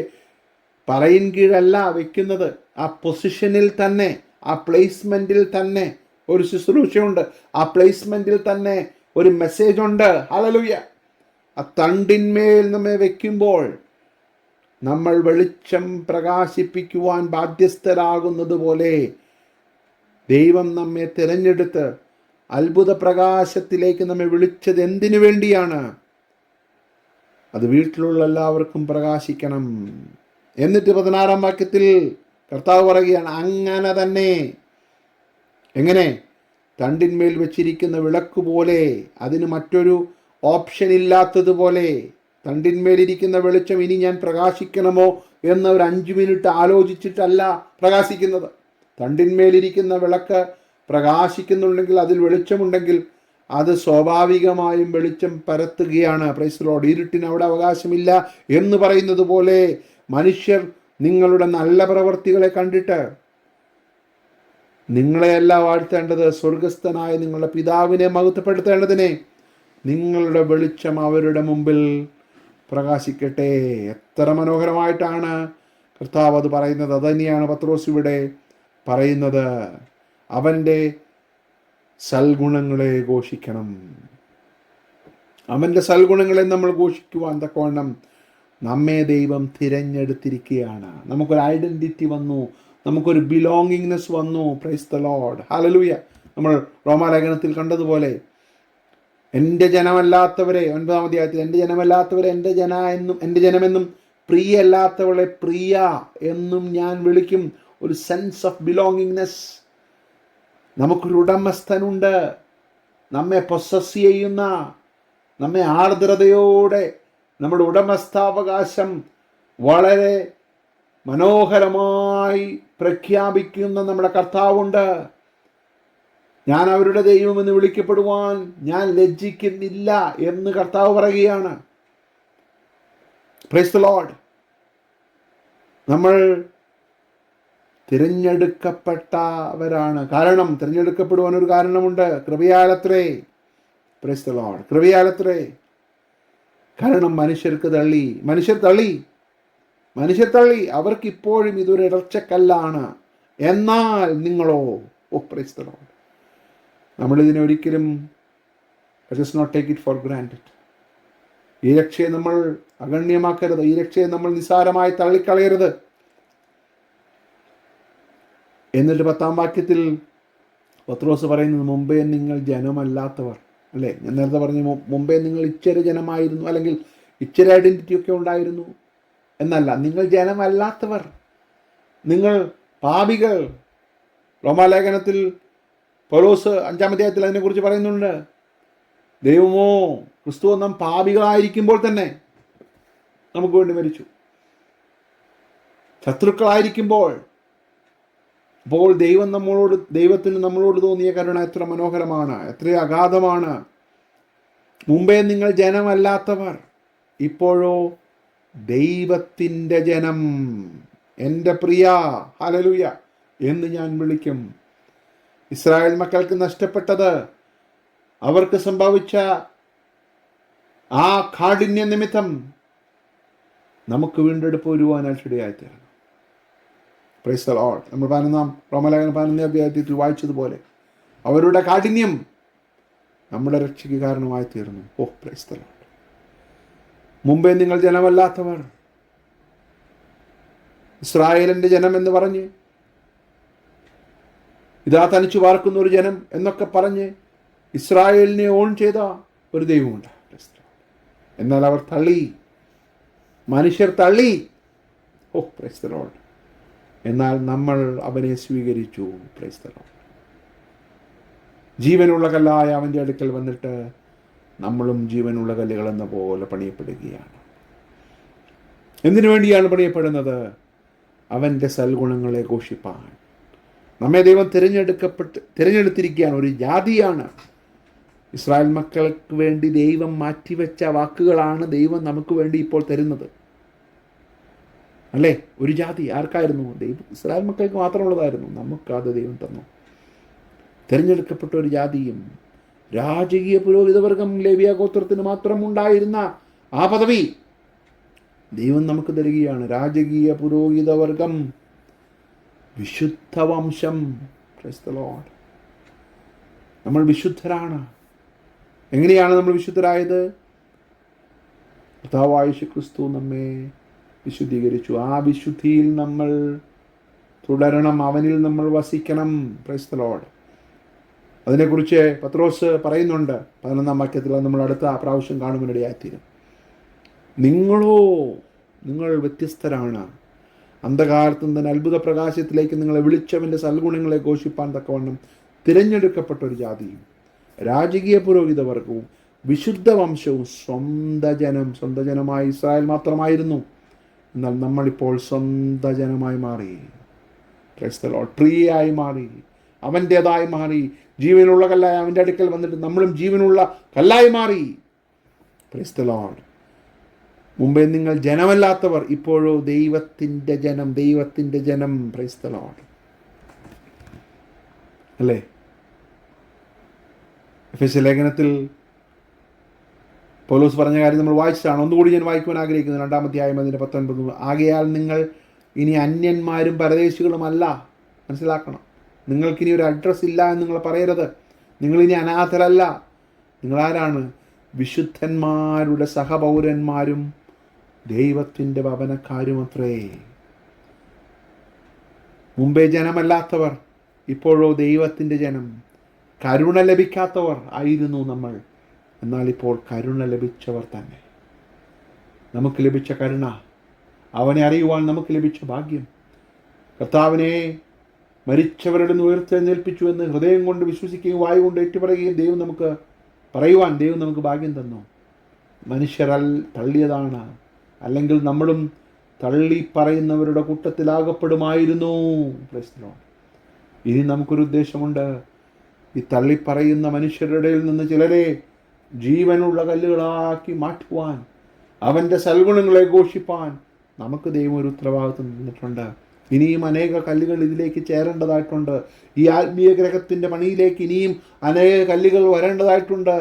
പറയിൻ കീഴല്ല വെക്കുന്നത്. ആ പൊസിഷനിൽ തന്നെ, ആ പ്ലേസ്മെന്റിൽ തന്നെ ഒരു ശുശ്രൂഷയുണ്ട്. ആ പ്ലേസ്മെന്റിൽ തന്നെ ഒരു മെസ്സേജ് ഉണ്ട്. ഹല്ലേലൂയ. ആ തണ്ടിന്മേൽ നമ്മെ വെക്കുമ്പോൾ നമ്മൾ വെളിച്ചം പ്രകാശിപ്പിക്കുവാൻ ബാധ്യസ്ഥരാകുന്നത് പോലെ ദൈവം നമ്മെ തിരഞ്ഞെടുത്ത് അത്ഭുത പ്രകാശത്തിലേക്ക് നമ്മെ വിളിച്ചത് എന്തിനു വേണ്ടിയാണ്? അത് വീട്ടിലുള്ള എല്ലാവർക്കും പ്രകാശിക്കണം. എന്നിട്ട് 16-ാം വാക്യത്തിൽ കർത്താവ് പറയുകയാണ്, അങ്ങനെ തന്നെ. എങ്ങനെ? തണ്ടിന്മേൽ വെച്ചിരിക്കുന്ന വിളക്ക് പോലെ, അതിന് മറ്റൊരു ഓപ്ഷൻ ഇല്ലാത്തതുപോലെ. തണ്ടിന്മേലിരിക്കുന്ന വെളിച്ചം ഇനി ഞാൻ പ്രകാശിക്കണമോ എന്ന് ഒരു 5 മിനിറ്റ് ആലോചിച്ചിട്ടല്ല പ്രകാശിക്കുന്നത്. തണ്ടിന്മേലിരിക്കുന്ന വിളക്ക് പ്രകാശിക്കുന്നുണ്ടെങ്കിൽ, അതിൽ വെളിച്ചമുണ്ടെങ്കിൽ അത് സ്വാഭാവികമായും വെളിച്ചം പരത്തുകയാണ്. Praise the Lord. ഇരുട്ടിന് അവിടെ അവകാശമില്ല എന്ന് പറയുന്നത് പോലെ മനുഷ്യർ നിങ്ങളുടെ നല്ല പ്രവൃത്തികളെ കണ്ടിട്ട് നിങ്ങളെയല്ല വാഴ്ത്തേണ്ടത്, സ്വർഗസ്ഥനായ നിങ്ങളുടെ പിതാവിനെ മഹത്വപ്പെടുത്തേണ്ടതിനെ നിങ്ങളുടെ വെളിച്ചം അവരുടെ മുമ്പിൽ പ്രകാശിക്കട്ടെ. എത്ര മനോഹരമായിട്ടാണ് കർത്താവ് അത് പറയുന്നത്. അതുതന്നെയാണ് പത്രോസ് ഇവിടെ പറയുന്നത്. അവൻ്റെ സൽഗുണങ്ങളെ ഘോഷിക്കണം. അവൻ്റെ സൽഗുണങ്ങളെ നമ്മൾ ഘോഷിക്കുവാൻ തക്കവണ്ണം നമ്മെ ദൈവം തിരഞ്ഞെടുത്തിരിക്കുകയാണ്. നമുക്കൊരു ഐഡൻറ്റിറ്റി വന്നു, നമുക്കൊരു ബിലോങ്ങിങ്നെസ് വന്നു. Praise the Lord. ഹല്ലേലൂയ. നമ്മൾ റോമാലേഖനത്തിൽ കണ്ടതുപോലെ എൻ്റെ ജനമല്ലാത്തവരെ, 9-ാം അധ്യായത്തിൽ, എൻ്റെ ജനമല്ലാത്തവരെ എൻ്റെ ജനമെന്നും പ്രിയല്ലാത്തവളെ പ്രിയ എന്നും ഞാൻ വിളിക്കും. ഒരു സെൻസ് ഓഫ് ബിലോങ്ങിങ്നെസ്. നമുക്കൊരു ഉടമസ്ഥനുണ്ട്, നമ്മെ പൊസസ് ചെയ്യുന്ന, നമ്മെ ആർദ്രതയോടെ നമ്മുടെ ഉടമസ്ഥാവകാശം വളരെ മനോഹരമായി പ്രഖ്യാപിക്കുന്ന നമ്മുടെ കർത്താവുണ്ട്. ഞാൻ അവരുടെ ദൈവമെന്ന് വിളിക്കപ്പെടുവാൻ ഞാൻ ലജ്ജിക്കുന്നില്ല എന്ന് കർത്താവ് പറയുകയാണ്. Praise the Lord. നമ്മൾ തിരഞ്ഞെടുക്കപ്പെട്ടവരാണ്. കാരണം തിരഞ്ഞെടുക്കപ്പെടുവാൻ ഒരു കാരണമുണ്ട്. കൃപയാലത്രേ. Praise the Lord. കൃപയാലത്രേ. കാരണം മനുഷ്യർ തള്ളി. അവർക്കിപ്പോഴും ഇതൊരു ഇടർച്ചക്കല്ലാണ്. എന്നാൽ നിങ്ങളോ, പ്രൈസ് ദി ലോർഡ്, നമ്മളിതിനെ ഒരിക്കലും let us not take it for granted. ഈ രക്ഷയെ നമ്മൾ അഗണ്യമാക്കരുത്. ഈ രക്ഷയെ നമ്മൾ നിസ്സാരമായി തള്ളിക്കളയരുത്. എന്നിട്ട് 10-ാം വാക്യത്തിൽ പത്രോസ് പറയുന്നത്, മുമ്പേ നിങ്ങൾ ജനമല്ലാത്തവർ, അല്ലേ? ഞാൻ നേരത്തെ പറഞ്ഞു, മുമ്പേ നിങ്ങൾ ഇച്ചിരി ജനമായിരുന്നു, അല്ലെങ്കിൽ ഇച്ചിരി ഐഡൻറ്റിറ്റി ഒക്കെ ഉണ്ടായിരുന്നു എന്നല്ല. നിങ്ങൾ ജനമല്ലാത്തവർ, നിങ്ങൾ പാപികൾ. റോമാലേഖനത്തിൽ പൗലോസ് 5-ാം അധ്യായത്തിൽ അതിനെക്കുറിച്ച് പറയുന്നുണ്ട്. ദൈവമോ, ക്രിസ്തു നാം പാപികളായിരിക്കുമ്പോൾ തന്നെ നമുക്ക് വേണ്ടി മരിച്ചു. ശത്രുക്കളായിരിക്കുമ്പോൾ. അപ്പോൾ ദൈവത്തിന് നമ്മളോട് തോന്നിയ കരുണ എത്ര മനോഹരമാണ്, എത്ര അഗാധമാണ്. മുമ്പേ നിങ്ങൾ ജനമല്ലാത്തവർ, ഇപ്പോഴോ ദൈവത്തിൻ്റെ ജനം, എൻ്റെ പ്രിയ, ഹല്ലേലൂയ എന്ന് ഞാൻ വിളിക്കും. ഇസ്രായേൽ മക്കൾക്ക് നഷ്ടപ്പെട്ടത്, അവർക്ക് സംഭവിച്ച ആ കാഠിന്യ നിമിത്തം നമുക്ക് വീണ്ടെടുപ്പ് വരുവാനായിട്ട് ഇടയായിത്തീരണം. Praise the Lord. നമ്മൾ റോമലേഖനം 11 അധ്യായത്തിൽ വായിച്ചതുപോലെ അവരുടെ കാഠിന്യം നമ്മുടെ രക്ഷയ്ക്ക് കാരണമായി തീർന്നു. Price the Lord. മുമ്പേ നിങ്ങൾ ജനമല്ലാത്തവർ, ഇസ്രായേലിൻ്റെ ജനം എന്ന് പറഞ്ഞ്, ഇതാ തനിച്ചു പാർക്കുന്ന ഒരു ജനം എന്നൊക്കെ പറഞ്ഞ് ഇസ്രായേലിനെ ഓൺ ചെയ്ത ഒരു ദൈവമുണ്ട്. എന്നാൽ അവർ തള്ളി, മനുഷ്യർ തള്ളി. Price the Lord. എന്നാൽ നമ്മൾ അവനെ സ്വീകരിച്ചു. Price the Lord. ജീവനുള്ള കല്ലായ അവൻ്റെ അടുക്കൽ വന്നിട്ട് നമ്മളും ജീവനുള്ള കല്ലുകൾ എന്ന പോലെ പണിയപ്പെടുകയാണ്. എന്തിനു വേണ്ടിയാണ് പണിയപ്പെടുന്നത്? അവൻ്റെ സൽഗുണങ്ങളെ ഘോഷിപ്പാൻ. നമ്മെ ദൈവം തിരഞ്ഞെടുത്തിരിക്കുകയാണ്. ഒരു ജാതിയാണ്. ഇസ്രായേൽ മക്കൾക്ക് വേണ്ടി ദൈവം മാറ്റിവെച്ച വാക്കുകളാണ് ദൈവം നമുക്ക് വേണ്ടി ഇപ്പോൾ തരുന്നത്, അല്ലേ? ഒരു ജാതി ആർക്കായിരുന്നു? ദൈവം ഇസ്രായേൽ മക്കൾക്ക് മാത്രമുള്ളതായിരുന്നു. നമുക്കത് ദൈവം തന്നു. തിരഞ്ഞെടുക്കപ്പെട്ട ഒരു ജാതിയും രാജകീയ പുരോഹിതവർഗം, ലേവ്യ ഗോത്രത്തിന് മാത്രം ഉണ്ടായിരുന്ന ആ പദവി ദൈവം നമുക്ക് തരികയാണ്. രാജകീയ പുരോഹിതവർഗം, വിശുദ്ധ വംശം. Price the Lord. നമ്മൾ വിശുദ്ധരാണ്. എങ്ങനെയാണ് നമ്മൾ വിശുദ്ധരായത്? കർത്താവായ യേശുക്രിസ്തു നമ്മെ വിശുദ്ധീകരിച്ചു. ആ വിശുദ്ധിയിൽ നമ്മൾ തുടരണം. അവനിൽ നമ്മൾ വസിക്കണം. Price the Lord. അതിനെക്കുറിച്ച് പത്രോസ് പറയുന്നുണ്ട് 11 വാക്യത്തിൽ. നമ്മൾ അടുത്ത പ്രാവശ്യം കാണുവാനിടയായിത്തീരും. നിങ്ങൾ വ്യത്യസ്തരാണ്. അന്ധകാരത്തിൽ നിന്ന് അത്ഭുത പ്രകാശത്തിലേക്ക് നിങ്ങളെ വിളിച്ചവൻ്റെ സൽഗുണങ്ങളെ ഘോഷിപ്പാൻ തക്കവണ്ണം തിരഞ്ഞെടുക്കപ്പെട്ട ഒരു ജാതിയും, രാജകീയ പുരോഹിതവർഗവും, വിശുദ്ധ വംശവും, സ്വന്ത ജനമായി ഇസ്രായേൽ മാത്രമായിരുന്നു. എന്നാൽ നമ്മളിപ്പോൾ സ്വന്ത ജനമായി മാറി. Price the Lord. പ്രിയയായി മാറി, അവൻ്റേതായി മാറി. ജീവനുള്ള കല്ലായി അവൻ്റെ അടുക്കൽ വന്നിട്ട് നമ്മളും ജീവനുള്ള കല്ലായി മാറി. Price the Lord. മുമ്പേ നിങ്ങൾ ജനമല്ലാത്തവർ, ഇപ്പോഴോ ദൈവത്തിൻ്റെ ജനം, ദൈവത്തിൻ്റെ ജനം. Price the Lord. അല്ലേ? എഫെസ്യ ലേഖനത്തിൽ പൗലോസ് പറഞ്ഞ കാര്യം നമ്മൾ വായിച്ചതാണ്. ഒന്നുകൂടി ഞാൻ വായിക്കുവാൻ ആഗ്രഹിക്കുന്നു. 2-ാം അധ്യായം 19. ആകയാൽ നിങ്ങൾ ഇനി അന്യന്മാരും പരദേശികളുമല്ല. മനസ്സിലാക്കണം. നിങ്ങൾക്കിനി ഒരു അഡ്രസ്സ് ഇല്ല എന്ന് നിങ്ങൾ പറയരുത്. നിങ്ങളിനി അനാഥരല്ല. നിങ്ങളാരാണ്? വിശുദ്ധന്മാരുടെ സഹപൗരന്മാരും ദൈവത്തിൻ്റെ ഭവനക്കാരുമത്രേ. മുമ്പേ ജനമല്ലാത്തവർ, ഇപ്പോഴോ ദൈവത്തിൻ്റെ ജനം. കരുണ ലഭിക്കാത്തവർ ആയിരുന്നു നമ്മൾ. എന്നാൽ ഇപ്പോൾ കരുണ ലഭിച്ചവർ തന്നെ. നമുക്ക് ലഭിച്ച കരുണ, അവനെ അറിയുവാൻ നമുക്ക് ലഭിച്ച ഭാഗ്യം, കർത്താവിനെ മരിച്ചവരുടെ ഉയർത്തെഴുന്നേൽപ്പിച്ചു എന്ന് ഹൃദയം കൊണ്ട് വിശ്വസിക്കുകയും വായു കൊണ്ട് ഏറ്റുപറയുകയും ദൈവം നമുക്ക് പറയുവാൻ ദൈവം നമുക്ക് ഭാഗ്യം തന്നു. മനുഷ്യരാൽ തള്ളിയതാണ്. അല്ലെങ്കിൽ നമ്മളും തള്ളി പറയുന്നവരുടെ കൂട്ടത്തിലാകപ്പെടുമായിരുന്നു. ഇനി നമുക്കൊരു ഉദ്ദേശമുണ്ട്. ഈ തള്ളിപ്പറയുന്ന മനുഷ്യരുടെ ഇടയിൽ നിന്ന് ചിലരെ ജീവനുള്ള കല്ലുകളാക്കി മാറ്റുവാൻ, അവൻ്റെ സൽഗുണങ്ങളെ ഘോഷിപ്പാൻ നമുക്ക് ദൈവം ഒരു ഉത്തരവാദിത്വം തന്നിട്ടുണ്ട്. ഇനിയും അനേക കല്ലുകൾ ഇതിലേക്ക് ചേരേണ്ടതായിട്ടുണ്ട്. ഈ ആത്മീയ ഗ്രഹത്തിൻ്റെ പണിയിലേക്ക് ഇനിയും അനേക കല്ലുകൾ വരേണ്ടതായിട്ടുണ്ട്.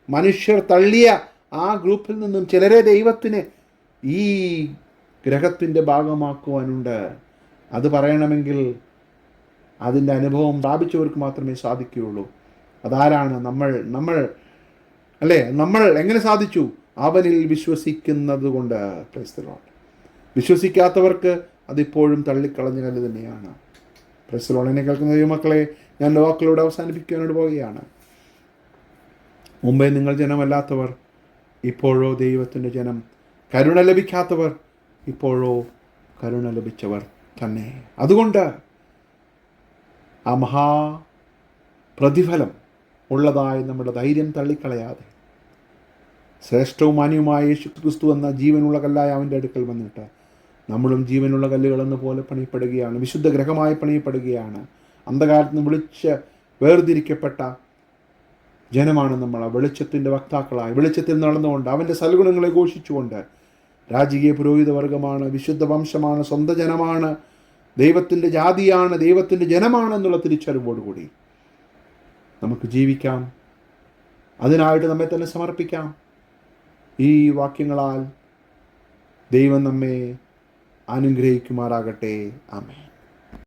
മനുഷ്യർ തള്ളിയ ആ ഗ്രൂപ്പിൽ നിന്നും ചിലരെ ദൈവത്തിന് ഈ ഗ്രഹത്തിൻ്റെ ഭാഗമാക്കുവാനുണ്ട്. അത് പറയണമെങ്കിൽ അതിൻ്റെ അനുഭവം പ്രാപിച്ചവർക്ക് മാത്രമേ സാധിക്കുകയുള്ളൂ. അതാരാണ്? നമ്മൾ അല്ലേ? നമ്മൾ എങ്ങനെ സാധിച്ചു? അവനിൽ വിശ്വസിക്കുന്നത് കൊണ്ട്. Price the Lord. വിശ്വസിക്കാത്തവർക്ക് അതിപ്പോഴും തള്ളിക്കളഞ്ഞ കല്ല് തന്നെയാണ്. Price the Lord. എന്നെ കേൾക്കുന്ന ദൈവമക്കളെ, ഞാൻ വാക്കുകളോട് അവസാനിപ്പിക്കാനോട് പോവുകയാണ്. മുമ്പേ നിങ്ങൾ ജനമല്ലാത്തവർ, ഇപ്പോഴോ ദൈവത്തിൻ്റെ ജനം. കരുണ ലഭിക്കാത്തവർ, ഇപ്പോഴോ കരുണ ലഭിച്ചവർ തന്നെ. അതുകൊണ്ട് ആ പ്രതിഫലം ഉള്ളതായി നമ്മുടെ ധൈര്യം തള്ളിക്കളയാതെ ശ്രേഷ്ഠവും മാന്യവുമായ യേശുക്രിസ്തു എന്ന ജീവനുള്ള കല്ലായ അവൻ്റെ അടുക്കൽ വന്നിട്ട് നമ്മളും ജീവനുള്ള കല്ലുകളെന്ന പോലെ പണിയപ്പെടുകയാണ്. വിശുദ്ധ ഗ്രഹമായി പണിയപ്പെടുകയാണ്. അന്ധകാരത്തിൽ നിന്ന് വിളിച്ച് വേർതിരിക്കപ്പെട്ട ജനമാണ് നമ്മൾ. വെളിച്ചത്തിൻ്റെ വക്താക്കളായി വെളിച്ചത്തിൽ നടന്നുകൊണ്ട് അവൻ്റെ സൽഗുണങ്ങളെ ഘോഷിച്ചുകൊണ്ട് രാജകീയ പുരോഹിത വർഗമാണ്, വിശുദ്ധ വംശമാണ്, സ്വന്തം ജനമാണ്, ദൈവത്തിൻ്റെ ജാതിയാണ്, ദൈവത്തിൻ്റെ ജനമാണ് എന്നുള്ള തിരിച്ചറിവോടുകൂടി നമുക്ക് ജീവിക്കാം. അതിനായിട്ട് നമ്മെ തന്നെ സമർപ്പിക്കാം. ഈ വാക്യങ്ങളാൽ ദൈവം നമ്മെ അനുഗ്രഹിക്കുമാറാകട്ടെ. ആമേൻ.